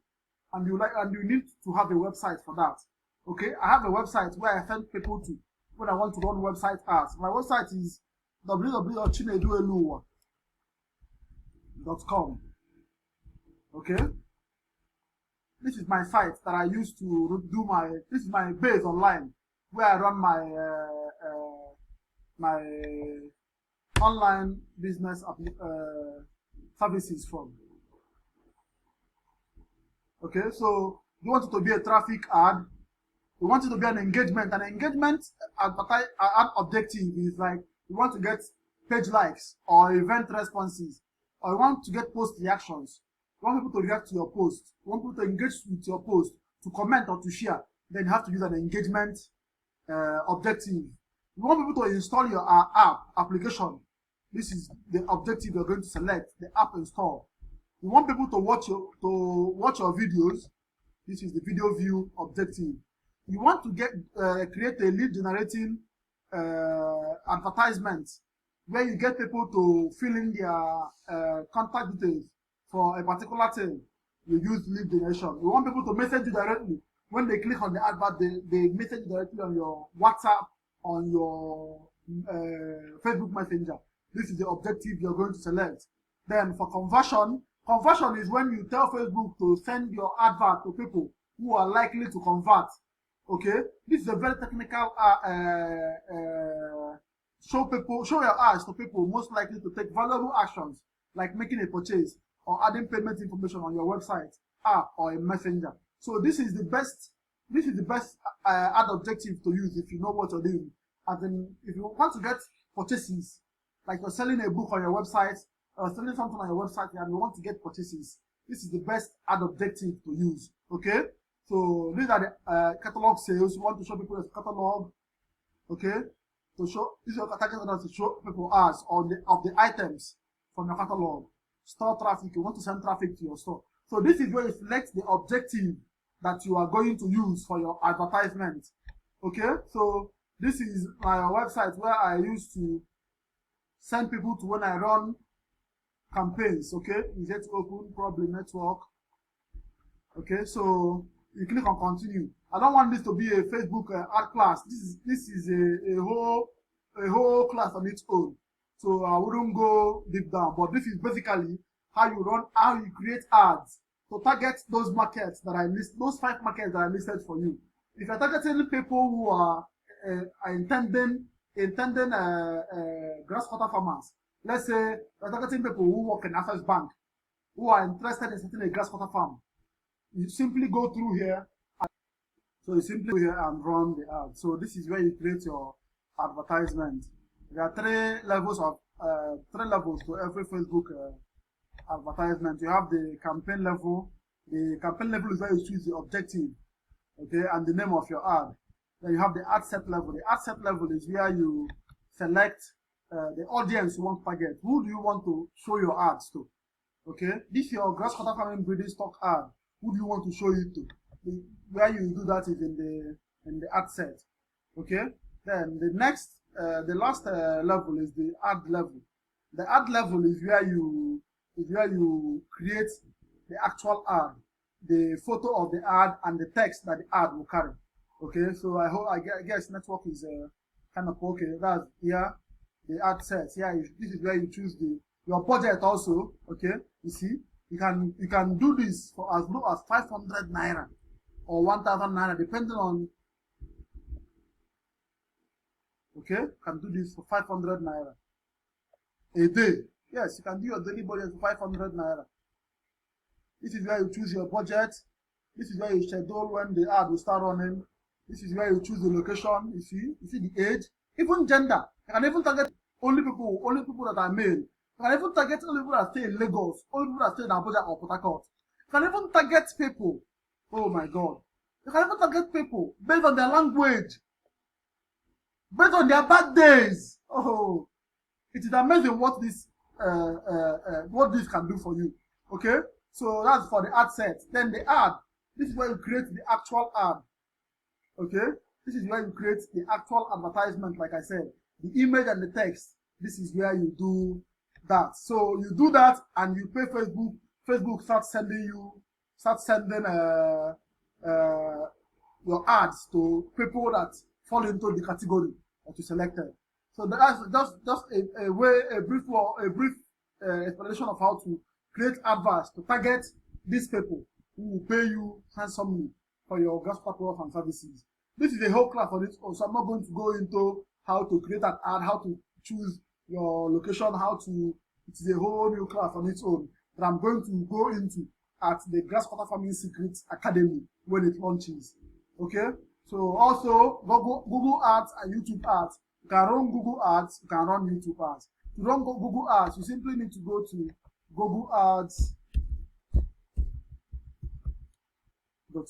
and you need to have a website for that. Okay? I have a website where I send people to when I want to run website ads. My website is www.chinedueluwa.com. Okay? This is my site that I use to do this is my base online, where I run my online business services from. Okay, so you want it to be a traffic ad, you want it to be an engagement. An engagement ad objective is like you want to get page likes or event responses, or you want to get post reactions. You want people to react to your post, you want people to engage with your post, to comment or to share. Then you have to use an engagement objective. You want people to install your application. This is the objective you're going to select, the app install. You want people to watch your videos. This is the video view objective. You want to create a lead generating advertisement where you get people to fill in their contact details for a particular thing. you use lead generation. You want people to message you directly. When they click on the advert, they message you directly on your WhatsApp, on your Facebook Messenger. This is the objective you're going to select. Then for conversion, conversion is when you tell Facebook to send your advert to people who are likely to convert. Okay, this is a very technical show your ads to people most likely to take valuable actions like making a purchase or adding payment information on your website, app, or a messenger. So this is the best ad objective to use if you know what you're doing. As in, if you want to get purchases, like you're selling a book on your website or selling something on your website and you want to get purchases, this is the best ad objective to use. Okay, so these are the catalog sales. You want to show people a catalog. Okay, to show this is your target audience to show people ads on the items from your catalog. Store traffic, you want to send traffic to your store. So this is where you select the objective that you are going to use for your advertisement. Okay, so this is my website where I used to send people to when I run campaigns. Okay, easy to open, probably network. Okay, so you click on continue. I don't want this to be a Facebook ad class. This is a whole class on its own. So I wouldn't go deep down, but this is basically how you create ads to target those markets that I list, those 5 markets that I listed for you. If you're targeting people who are intending grass cutter farmers, let's say you're targeting people who work in Access Bank, who are interested in setting a grass cutter farm, you simply go through here. So you simply go here and run the ad. So this is where you create your advertisement. There are 3 levels to every Facebook advertisement. You have the campaign level. The campaign level is where you choose the objective, okay, and the name of your ad. Then you have the ad set level. The ad set level is where you select the audience you want to target. Who do you want to show your ads to? Okay, this is your grass cutter farming breeding stock ad. Who do you want to show it to? Where you do that is in the ad set. Okay, then the last level is the ad level. The ad level is where you create the actual ad, the photo of the ad and the text that the ad will carry. Okay, so I guess network is kind of okay. That's here the ad set. Here this is where you choose your budget also. Okay, you see you can do this for as low as 500 naira or 1,000 naira depending on. Okay, you can do this for 500 naira a day. Yes, you can do your daily budget for 500 naira. This is where you choose your budget. This is where you schedule when the ad will start running. This is where you choose the location. You see the age, even gender. You can even target only people that are male. You can even target only people that stay in Lagos, only people that stay in Abuja or Port Harcourt. You can even target people. Oh my God! You can even target people based on their language, based on their birthdays. Oh, it is amazing what this can do for you. Okay, so that's for the ad set. Then the ad. This is where you create the actual ad. Okay, this is where you create the actual advertisement. Like I said, the image and the text. This is where you do that. So you do that and you pay Facebook. Facebook starts sending your ads to people that fall into the category that you selected. So that's just a brief explanation of how to create adverts to target these people who will pay you handsomely for your grass products and services. This is a whole class for this, so I'm not going to go into how to create an ad, how to choose your location, it is a whole new class on its own that I'm going to go into at the Grass Cutter Farming Secrets Academy when it launches. Okay, so also Google Ads and YouTube Ads. You can run Google Ads, you can run YouTube Ads. To run Google Ads, you simply need to go to Google Ads.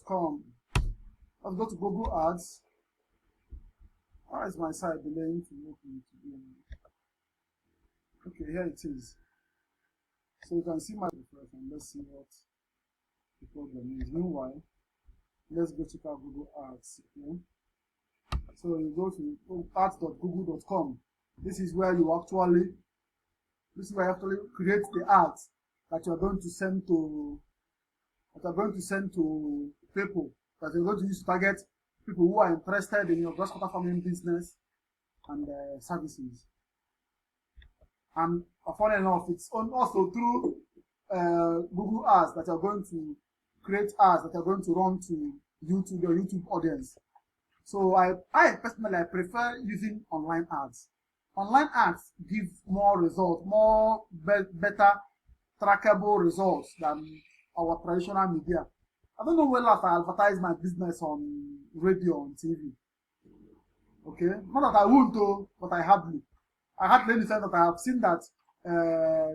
.com. Let's go to Google Ads. Why is my site delaying to open today? Okay, here it is. So you can see my refresh and let's see what the problem is. Meanwhile, let's go check out Google Ads. Okay? So you go to ads.google.com. This is where you actually create the ads that you are going to send to that you're going to send to people, that you're going to use to target people who are interested in your grass cutter farming business and services. And funny enough, it's also through Google Ads that you're going to create ads that you're going to run to YouTube, your YouTube audience. So I personally prefer using online ads. Online ads give more results, better trackable results than our traditional media. I don't know when last I advertised my business on radio, on TV. Okay, not that I won't though, but I hardly in the sense that I have seen that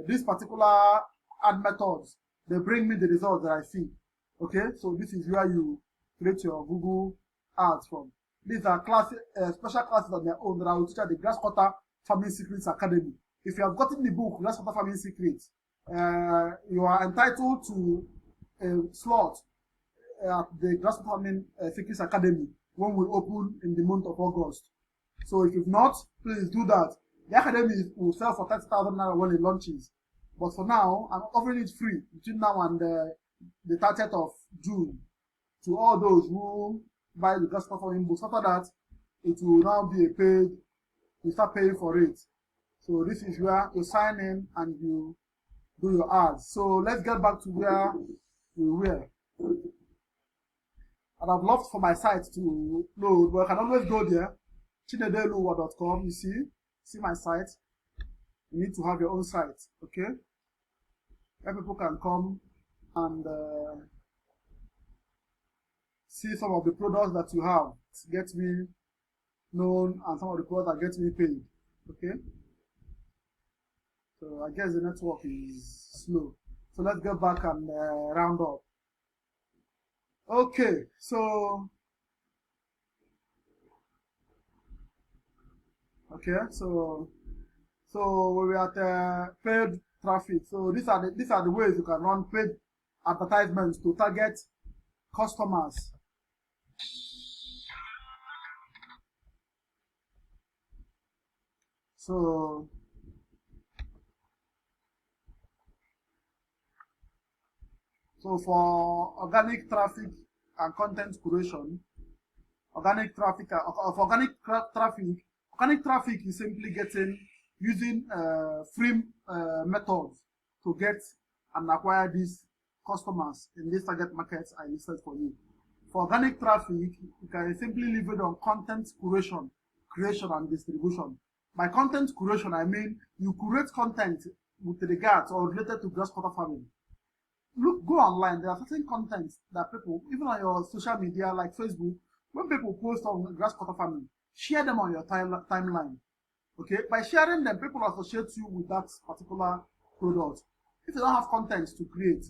these particular ad methods, they bring me the results that I see. Okay, so this is where you create your Google ads from. These are special classes on their own that I will teach at the Grass Cutter Farming Secrets Academy. If you have gotten the book, Grass Cutter Farming Secrets, you are entitled to a slot at the Grass Cutter Farming Secrets Academy when we open in the month of August. So if you've not, please do that. The academy will sell for 30,000 naira when it launches. But for now, I'm offering it free between now and the 30th of June to all those who buy the Grass Cutter Farming books. After that, it will now be a paid, you start paying for it. So this is where you sign in and you do your ads. So let's get back to where we were. And I've loved for my site to load, but I can always go there. chinedeluwa.com, you see my site. You need to have your own site, okay? Where people can come and see some of the products that you have, get me known, and some of the products that get me paid, okay? So I guess the network is slow. So let's get back and round up. Okay, so we're at paid traffic. So these are the ways you can run paid advertisements to target customers. So for organic traffic and content curation, organic traffic is simply using free methods to get and acquire these customers in these target markets I listed for you. For organic traffic, you can simply leave it on content curation, creation and distribution. By content curation, I mean you curate content with regards or related to grass cutter farming. Go online. There are certain contents that people, even on your social media like Facebook, when people post on grass cutter farming, share them on your timeline. Okay, by sharing them, people associate you with that particular product. If you don't have content to create.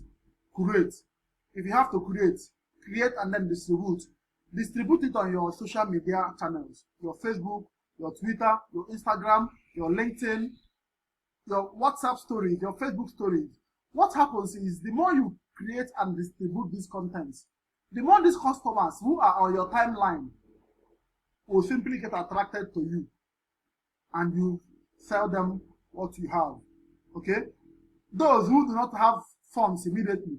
If you have to create and then distribute it on your social media channels, your Facebook, your Twitter, your Instagram, your LinkedIn, your WhatsApp stories, your Facebook stories. What happens is the more you create and distribute these contents, the more these customers who are on your timeline will simply get attracted to you and you sell them what you have. Okay? Those who do not have funds immediately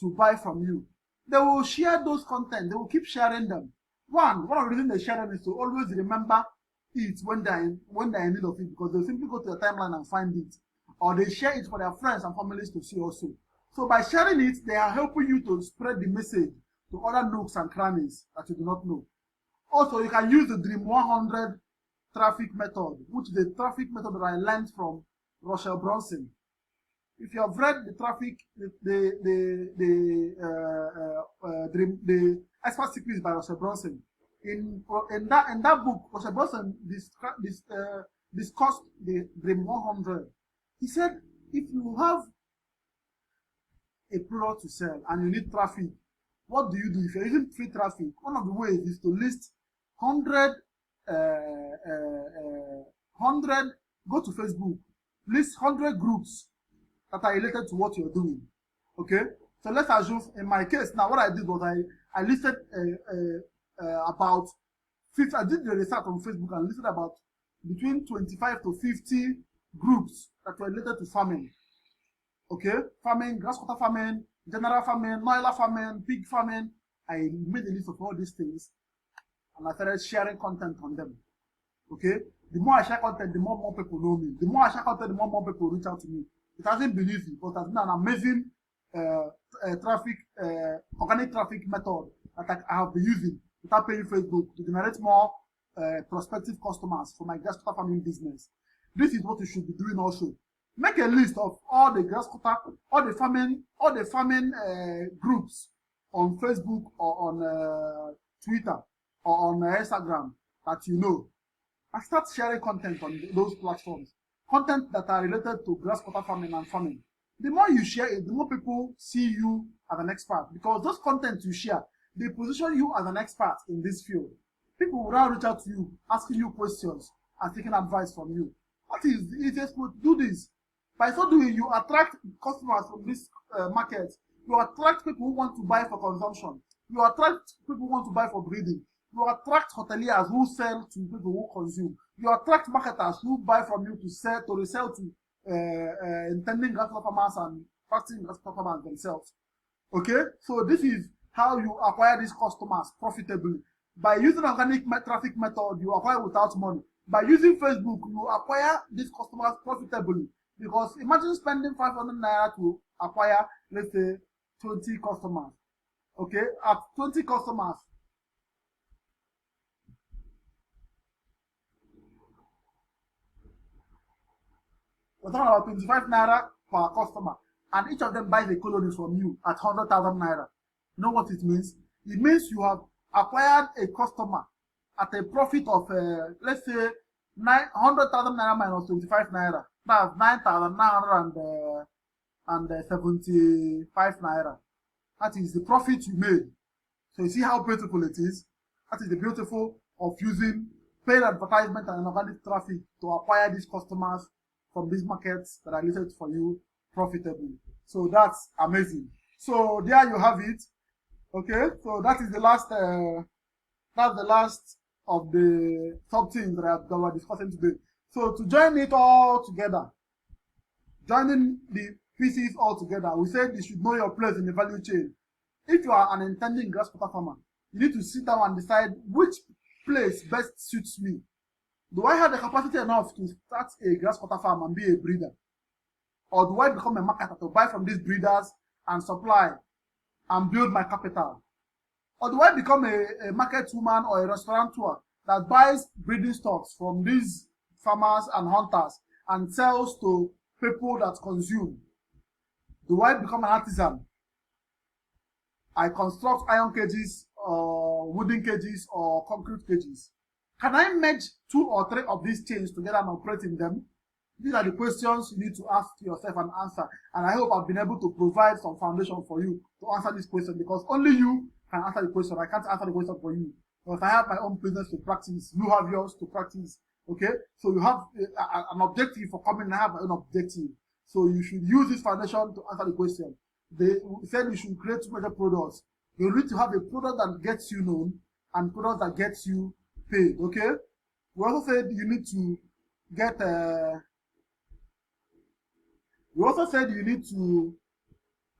to buy from you, they will share those content. They will keep sharing them. One of the reasons they share them is to always remember it when they're in need of it, because they'll simply go to the timeline and find it. Or they share it for their friends and families to see also. So by sharing it, they are helping you to spread the message to other nooks and crannies that you do not know. Also, you can use the Dream 100 traffic method, which is the traffic method that I learned from Russell Brunson. If you have read the traffic, the Expert Secrets by Russell Brunson, in that book, Russell Brunson discussed the Dream 100. He said, if you have a product to sell and you need traffic, what do you do? If you're using free traffic, one of the ways is to list 100, go to Facebook, list 100 groups that are related to what you're doing. Okay? So let's assume, in my case, now what I did was I listed about 50, I did the research on Facebook and listed about between 25 to 50 groups that were related to farming. Okay? Farming, grass cutter farming, general farming, noila farming, pig farming. I made a list of all these things and I started sharing content on them. Okay? The more I share content, the more people know me. The more I share content, the more people reach out to me. It hasn't been easy, but it has been an amazing organic traffic method that I have been using without paying Facebook to generate more prospective customers for my grass cutter farming business. This is what you should be doing also. Make a list of all the grass cutter, all the farming groups on Facebook or on Twitter or on Instagram that you know, and start sharing content on those platforms. Content that are related to grass cutter farming and farming. The more you share it, the more people see you as an expert, because those content you share, they position you as an expert in this field. People will now reach out to you, asking you questions and taking advice from you. What is the easiest way to do this? By so doing, you attract customers from this market. You attract people who want to buy for consumption. You attract people who want to buy for breeding. You attract hoteliers who sell to people who consume. You attract marketers who buy from you to sell, to resell to intending grass farmers and practicing grass farmers themselves. Okay, so this is how you acquire these customers profitably. By using organic traffic method, you acquire without money. By using Facebook, you acquire these customers profitably. Because imagine spending 500 naira to acquire, let's say, 20 customers. Okay, at 20 customers, we're talking about 25 naira per customer, and each of them buys a colony from you at 100,000 naira. You know what it means? It means you have acquired a customer at a profit of, let's say, 100,000 naira minus 25 naira. That's 9,975 naira. That is the profit you made. So you see how beautiful it is? That is the beautiful of using paid advertisement and organic traffic to acquire these customers from these markets that are listed for you profitably. So that's amazing. So there you have it. Okay, so that is the last that's the last of the top things that we're discussing today. So to join it all together, joining the pieces all together, we said you should know your place in the value chain. If you are an intending grass cutter farmer, you need to sit down and decide which place best suits me. Do I have the capacity enough to start a grass cutter farm and be a breeder? Or do I become a marketer to buy from these breeders and supply and build my capital? Or do I become a market woman or a restaurateur that buys breeding stocks from these farmers and hunters and sells to people that consume? Do I become an artisan? I construct iron cages or wooden cages or concrete cages. Can I merge 2 or 3 of these chains together and operate in them? These are the questions you need to ask yourself and answer. And I hope I've been able to provide some foundation for you to answer this question, because only you can answer the question. I can't answer the question for you. Because I have my own business to practice. You have yours to practice. Okay? So you have an objective for coming. I have my own objective. So you should use this foundation to answer the question. They said you should create 2 major products. You need to have a product that gets you known and product that gets you paid. Okay? We also said you need to get we also said you need to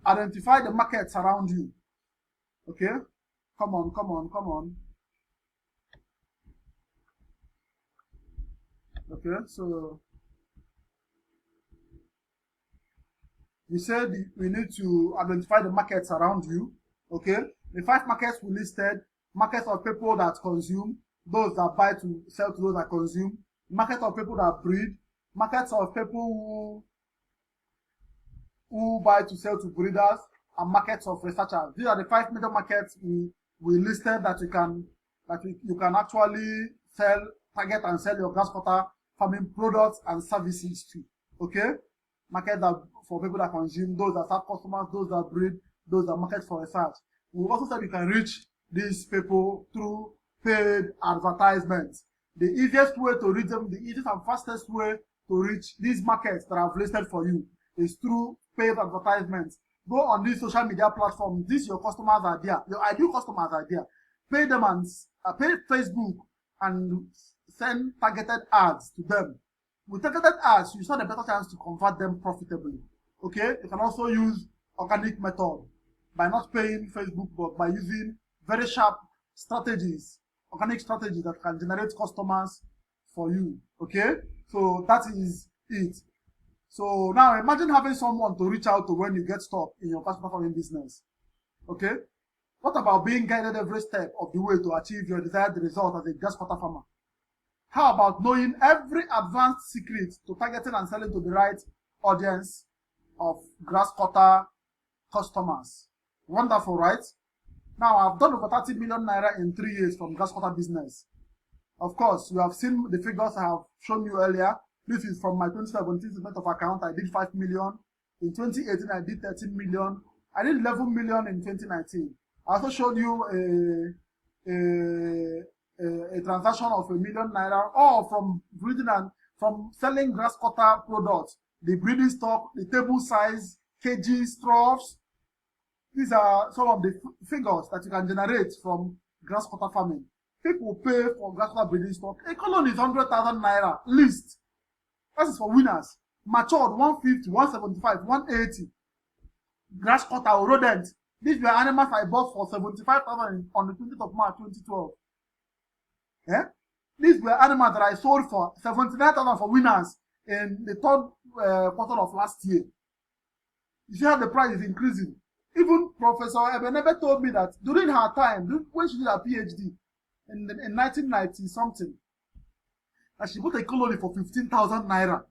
identify the markets around you. Okay? Come on. Okay, so we said we need to identify the markets around you. Okay? The 5 markets we listed: markets of people that consume, those that buy to sell to those that consume, markets of people that breed, markets of people who buy to sell to breeders, and markets of researchers. These are the 5 major markets we listed that you can actually target and sell your grass cutter farming products and services to. Okay? Market that for people that consume, those that serve customers, those that breed, those that market for research. We also said you can reach these people through paid advertisements. The easiest way to reach them, the easiest and fastest way to reach these markets that I've listed for you is through paid advertisements. Go on these social media platforms. These your customers are there. Your ideal customers are there. Pay them and pay Facebook and send targeted ads to them. With targeted ads, you stand a better chance to convert them profitably. Okay? You can also use organic method by not paying Facebook, but by using very sharp strategies, organic strategies that can generate customers for you. Okay, so that is it. So now imagine having someone to reach out to when you get stuck in your personal farming business. Okay, what about being guided every step of the way to achieve your desired result as a grass cutter farmer? How about knowing every advanced secret to targeting and selling to the right audience of grass cutter customers? Wonderful, right? Now, I've done over 30 million naira in 3 years from grass cutter business. Of course, you have seen the figures I have shown you earlier. This is from my 2017 statement of account. I did 5 million. In 2018, I did 13 million. I did 11 million in 2019. I also showed you a transaction of $1 million naira, all from breeding and from selling grass cutter products, the breeding stock, the table size, kgs, troughs. These are some of the figures that you can generate from grass cutter farming. People pay for grass cutter breeding stock. A colony is 100,000 naira least. That is for winners. Matured 150, 175, 180. Grass cutter or rodent. These were animals I bought for 75,000 on the 20th of March 2012. Yeah? These were animals that I sold for 79,000 for winners in the third quarter of last year. You see how the price is increasing. Even Professor Ebenebe told me that during her time, when she did her PhD in 1990 something, that she bought a colony for 15,000 naira.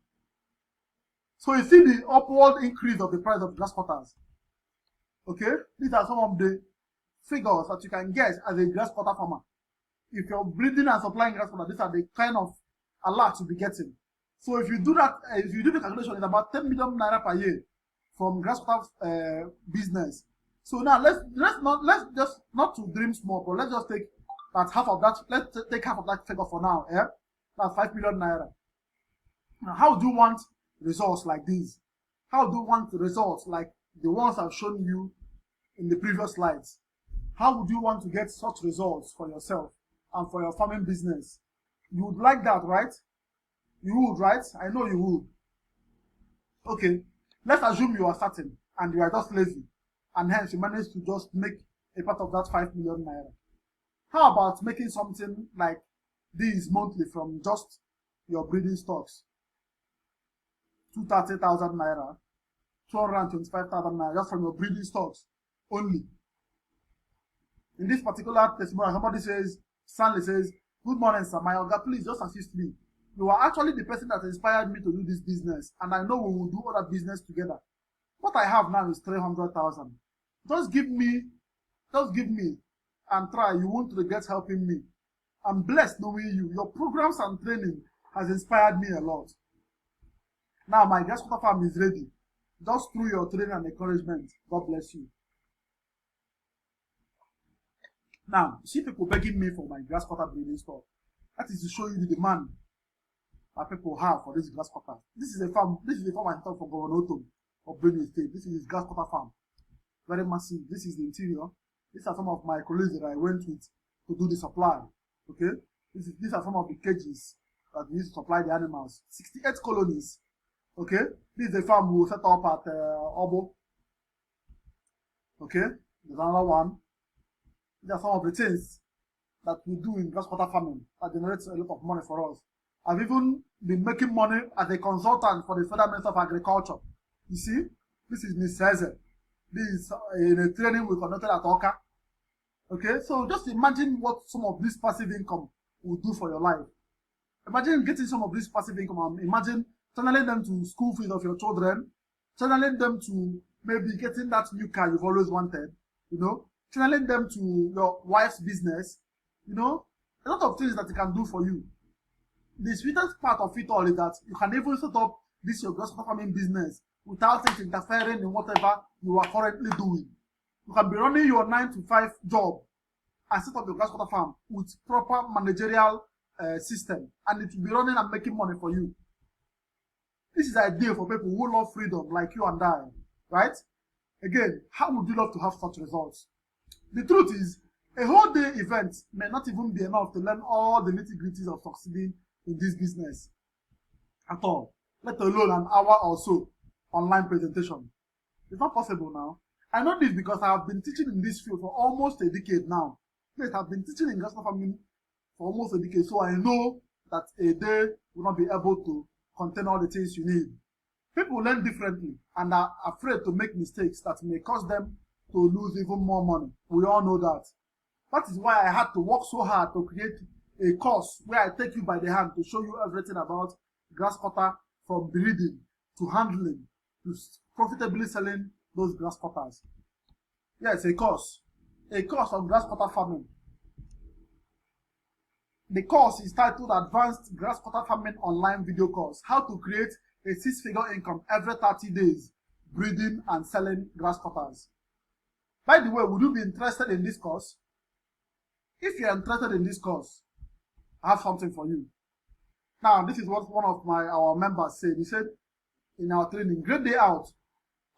So you see the upward increase of the price of grass cutters. Okay, these are some of the figures that you can get as a grass cutter farmer. If you're breeding and supplying grass cutter, these are the kind of alerts you'll be getting. So if you do that, if you do the calculation, it's about 10 million naira per year from grass cutter business. So now let's just not to dream small, but let's just take that half of that. Let's take half of that figure for now. Yeah, that's 5 million naira. Now, how do you want results like these? How do you want results like the ones I've shown you in the previous slides? How would you want to get such results for yourself and for your farming business? You would like that, right? You would, right? I know you would. Okay, let's assume you are starting and you are just lazy, and hence you manage to just make a part of that 5 million naira. How about making something like this monthly from just your breeding stocks? 230,000 naira, 225,000 naira just from your breeding stocks only. In this particular testimonial, somebody says, Stanley says, "Good morning, sir. My Oga, please just assist me. You are actually the person that inspired me to do this business, and I know we will do other business together. What I have now is 300,000. Just give me, and try. You won't regret helping me. I'm blessed knowing you. Your programs and training has inspired me a lot. Now my grass cutter farm is ready. Just through your training and encouragement. God bless you." Now, see people begging me for my grass cutter breeding stock. That is to show you the demand that people have for this grass cutter. This is a farm I thought for Governor Otom of Benue State. This is his grass cutter farm. Very massive. This is the interior. These are some of my colleagues that I went with to do the supply. Okay? These are some of the cages that we use to supply the animals. 68 colonies. Okay? This is a farm we will set up at Obo. Okay? There's another one. These are some of the things that we do in grass cutter farming that generates a lot of money for us. I've even been making money as a consultant for the Federal Minister of Agriculture. You see, this is Ms. Seze. This is in a training we conducted at Oka. Okay, so just imagine what some of this passive income will do for your life. Imagine getting some of this passive income and imagine channeling them to school fees of your children, channeling them to maybe getting that new car you've always wanted, you know, channeling them to your wife's business, you know, a lot of things that it can do for you. The sweetest part of it all is that you can even set up this your grass cutter farming business without it interfering in whatever you are currently doing. You can be running your 9 to 5 job and set up your grass cutter farm with proper managerial system, and it will be running and making money for you. This is ideal for people who love freedom like you and I, right? Again, how would you love to have such results? The truth is, a whole day event may not even be enough to learn all the nitty-gritties of succeeding in this business at all, let alone an hour or so online presentation. It's not possible now. I know this because I have been teaching in this field for almost a decade now. Yes, I've been teaching in grass cutter farming for almost a decade, so I know that a day will not be able to contain all the things you need. People learn differently and are afraid to make mistakes that may cause them to lose even more money. We all know that. That is why I had to work so hard to create a course where I take you by the hand to show you everything about grass cutter, from breeding to handling to profitably selling those grass cutters. Yes, a course on grass cutter farming. The course is titled Advanced Grass Cutter Farming Online Video Course, how to create a 6-figure income every 30 days, breeding and selling grass cutters. By the way, would you be interested in this course? If you are interested in this course, I have something for you. Now, this is what one of our members said. He said in our training, great day out.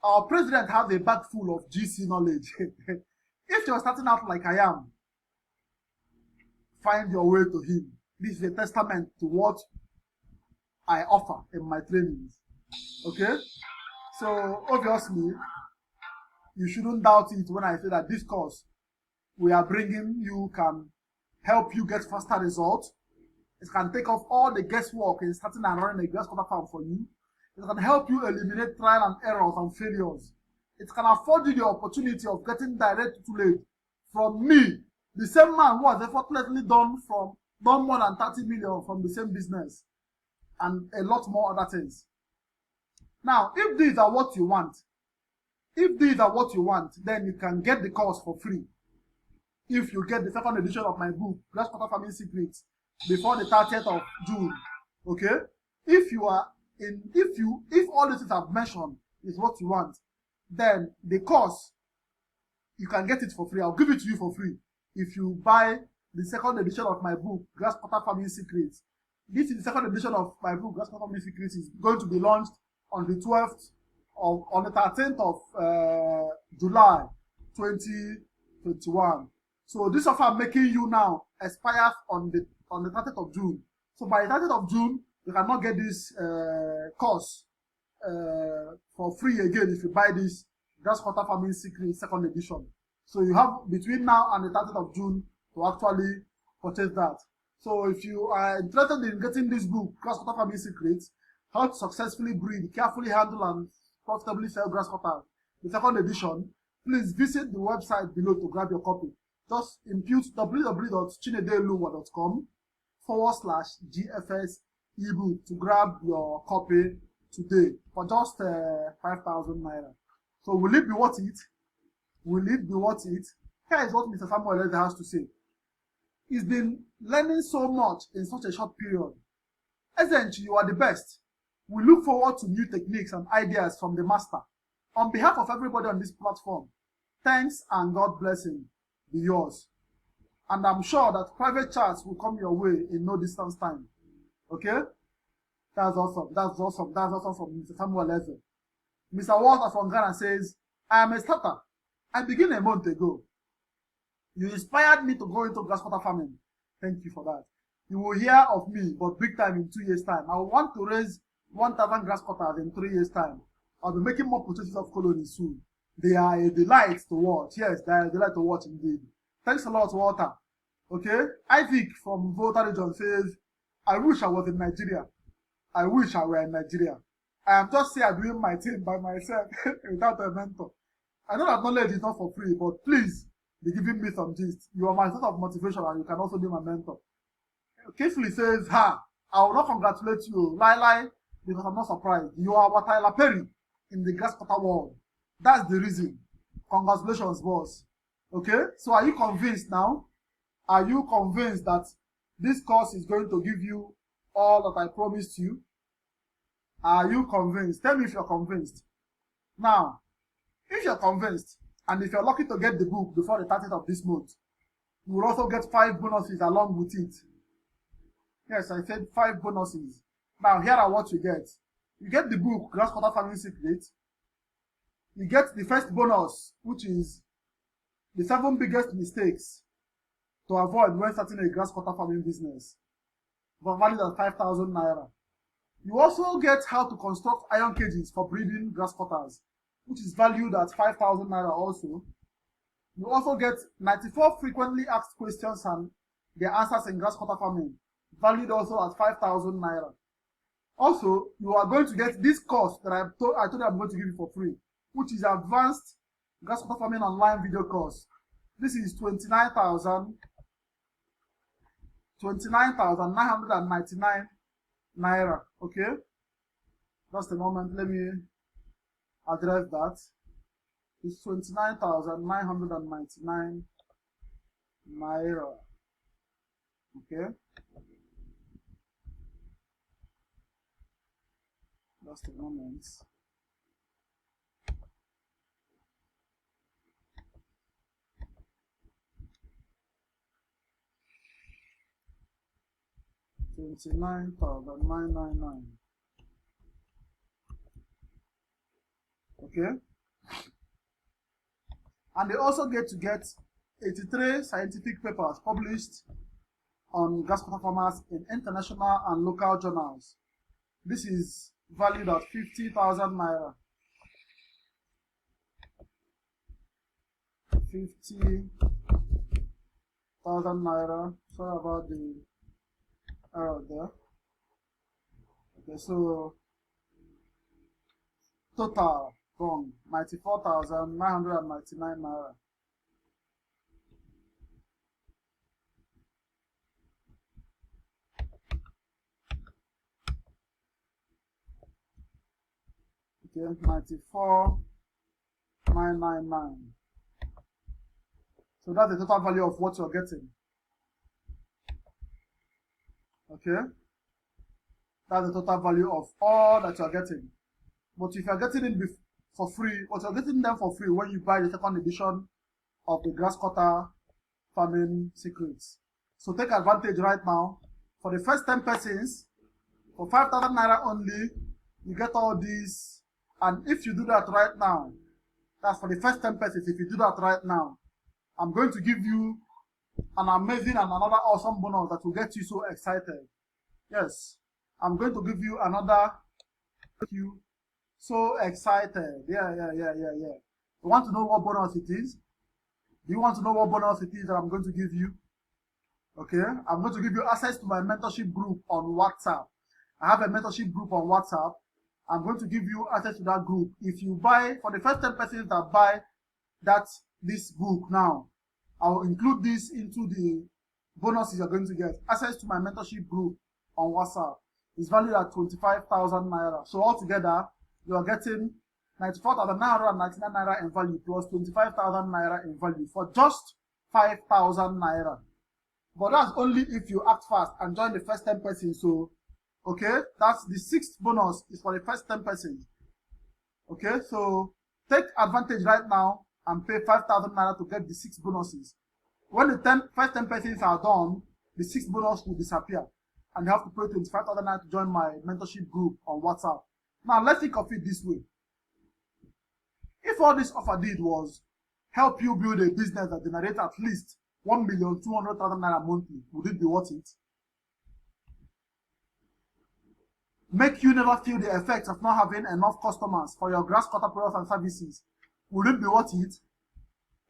Our president has a bag full of GC knowledge. If you're starting out like I am, find your way to him. This is a testament to what I offer in my trainings. Okay? So, obviously, you shouldn't doubt it when I say that this course we are bringing you can help you get faster results. It can take off all the guesswork in starting and running a grass cutter farm for you. It can help you eliminate trial and errors and failures. It can afford you the opportunity of getting direct tutelage from me, the same man who has effortlessly done more than 30 million from the same business, and a lot more other things. Now, if these are what you want, then you can get the course for free. If you get the second edition of my book, Grass Cutter Farming Secrets, before the 30th of June, okay? If all the things I've mentioned is what you want, then the course, you can get it for free. I'll give it to you for free if you buy the second edition of my book, Grass Cutter Farming Secrets. This is the second edition of my book, Grass Cutter Farming Secrets. Is going to be launched on the 13th of July 2021. So this offer I'm making you now expires on the 30th of June. So by the 30th of June, you cannot get this course for free again if you buy this Grass Cutter Farming Secrets second edition. So you have between now and the 30th of June to actually purchase that. So if you are interested in getting this book, Grass Cutter Farming Secrets, how to successfully breed, carefully handle and profitably sell grass cutter, the second edition, please visit the website below to grab your copy. Just input www.chinedeluwa.com/GFS ebook to grab your copy today for just 5,000 naira. So will it be worth it? Will it be worth it? Here is what Mr. Samuel Eze has to say. He's been learning so much in such a short period. Ezenchi, you are the best. We look forward to new techniques and ideas from the master. On behalf of everybody on this platform, thanks and God blessing be yours. And I'm sure that private chats will come your way in no distance time. Okay? That's awesome. That's awesome. That's awesome from Mr. Samuel Eze. Mr. Walter from Ghana says, I am a starter. I began a month ago. You inspired me to go into grass cutter farming. Thank you for that. You will hear of me, but big time in 2 years' time. I want to raise 1,000 grass cutters in 3 years' time. I'll be making more purchases of colonies soon. They are a delight to watch. Yes, they are a delight to watch indeed. Thanks a lot, Walter. Okay? Isaac from Volta region says, I wish I was in Nigeria. I wish I were in Nigeria. I am just here doing my thing by myself without a mentor. I know that knowledge is not for free, but please be giving me some gist. You are my source of motivation and you can also be my mentor. Kingsley says, I will not congratulate you, Lai, because I'm not surprised. You are what Tyler Perry in the grass cutter world. That's the reason. Congratulations, boss. Okay? So are you convinced now? Are you convinced that this course is going to give you all that I promised you? Are you convinced? Tell me if you're convinced. Now, if you're convinced, and if you're lucky to get the book before the 30th of this month, you will also get 5 bonuses along with it. Yes, I said 5 bonuses. Now, here are what you get. You get the book, Grass Cutter Farming Secrets. You get the first bonus, which is the 7 biggest mistakes to avoid when starting a grass cutter farming business, but valued at 5,000 naira. You also get how to construct iron cages for breeding grass cutters. which is valued at 5,000 naira also. You also get 94 frequently asked questions and their answers in grass cutter farming, valued also at 5,000 naira. Also, you are going to get this course that I told you I'm going to give you for free, which is advanced grass cutter farming online video course. This is 29,999 naira. Okay, just a moment. Let me address that. It's 29,999 naira. Okay. Just a moment. $29,999. Okay. And they also get 83 scientific papers published on grass cutter farmers in international and local journals. This is valued at 50,000 naira. 50,000 naira. Sorry about the error there. Okay, so total wrong, 94,999 naira. Okay, 94,999. So that's the total value of what you're getting. Okay, that's the total value of all that you're getting. But if you're getting it for free, but you're getting them for free when you buy the second edition of the grass cutter farming secrets. So take advantage right now. For the first 10 persons, for 5,000 naira only, you get all these. And if you do that right now, that's for the first 10 persons. If you do that right now, I'm going to give you an amazing and another awesome bonus that will get you so excited. Yes, I'm going to give you another. You so excited. Yeah. You want to know what bonus it is? Do you want to know what bonus it is that I'm going to give you? Okay, I'm going to give you access to my mentorship group on WhatsApp. I have a mentorship group on WhatsApp. I'm going to give you access to that group. If you buy, for the first 10 persons that buy this book now, I will include this into the bonuses you're going to get. Access to my mentorship group on WhatsApp is valued at 25,000 naira. So altogether, you are getting 94,999 naira in value plus 25,000 naira in value for just 5,000 naira. But that's only if you act fast and join the first 10 persons. So, okay, that's the 6th bonus is for the first 10 persons. Okay, so take advantage right now and pay 5,000 naira to get the 6 bonuses. When the first 10 persons are done, the 6th bonus will disappear. And you have to pay 25,000 naira to join my mentorship group on WhatsApp. Now, let's think of it this way. If all this offer did was help you build a business that generates at least 1,200,000 naira monthly, would it be worth it? Make you never feel the effects of not having enough customers for your grass cutter products and services, would it be worth it?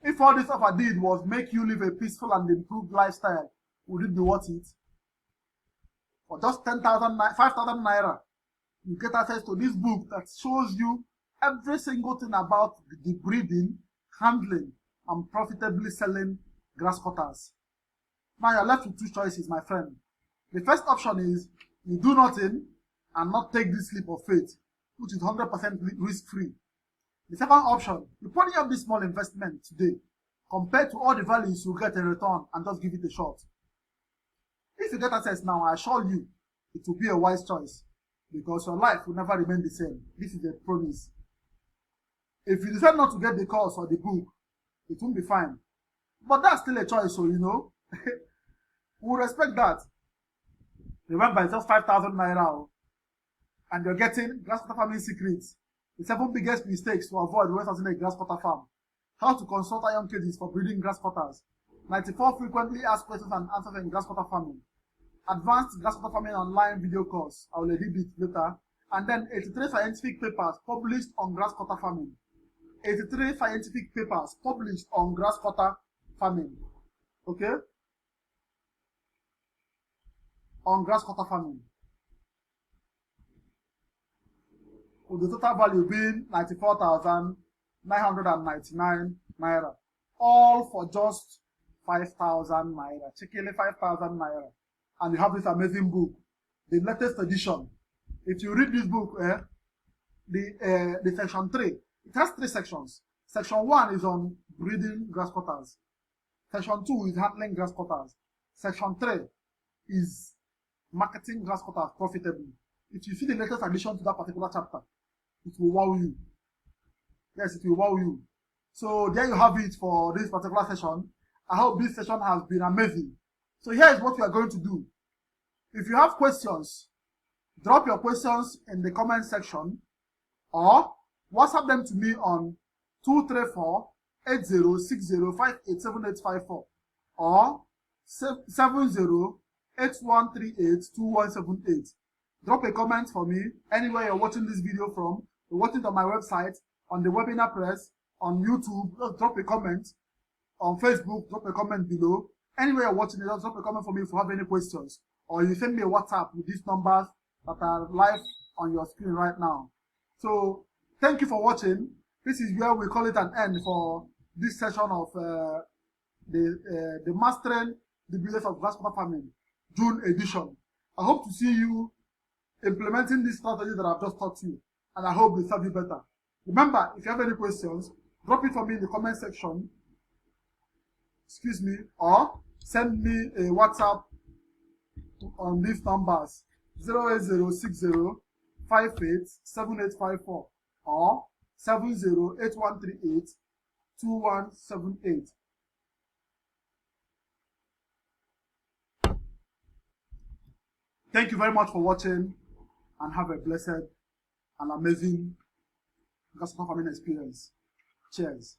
If all this offer did was make you live a peaceful and improved lifestyle, would it be worth it? For just 5,000 naira, you get access to this book that shows you every single thing about the breeding, handling, and profitably selling grass cutters. Now you're left with 2 choices, my friend. The first option is you do nothing and not take this leap of faith, which is 100% risk-free. The second option, you put in this small investment today compared to all the values you get in return and just give it a shot. If you get access now, I assure you it will be a wise choice because your life will never remain the same. This is a promise. If you decide not to get the course or the book, it won't be fine. But that's still a choice, so you know. We'll respect that. Remember, it's just 5,000 naira. And you're getting grass cutter farming secrets. The 7 biggest mistakes to avoid when starting a grass cutter farm. How to consult iron cages for breeding grass cutters. 94 frequently asked questions and answers in grass cutter farming. Advanced grass cutter farming online video course. I will edit it later. And then 83 scientific papers published on grass cutter farming. 83 scientific papers published on grass cutter farming. Okay? On grass cutter farming. With the total value being 94,999 naira. All for just 5,000 naira. Checkily 5,000 naira. And you have this amazing book, the latest edition. If you read this book, the section 3, it has 3 sections. Section 1 is on breeding grass cutters. Section 2 is handling grass cutters. Section 3 is marketing grass cutters profitably. If you see the latest addition to that particular chapter, it will wow you. Yes, it will wow you. So there you have it for this particular session. I hope this session has been amazing. So here is what we are going to do. If you have questions, drop your questions in the comment section or WhatsApp them to me on 234-8060587854 or 7081382178. Drop a comment for me anywhere you're watching this video from. You're watching it on my website, on the webinar press, on YouTube. Just drop a comment. On Facebook, drop a comment below. Anywhere you're watching it, just drop a comment for me if you have any questions. Or you send me a WhatsApp with these numbers that are live on your screen right now. So thank you for watching. This is where we call it an end for this session of the Mastering the Business of Grass Cutter Farming June edition. I hope to see you implementing this strategy that I've just taught you, and I hope they serve you better. Remember, if you have any questions, drop it for me in the comment section, or send me a WhatsApp on these numbers 08060587854 or 7081382178. Thank you very much for watching, and have a blessed and amazing grass cutter farming experience. Cheers.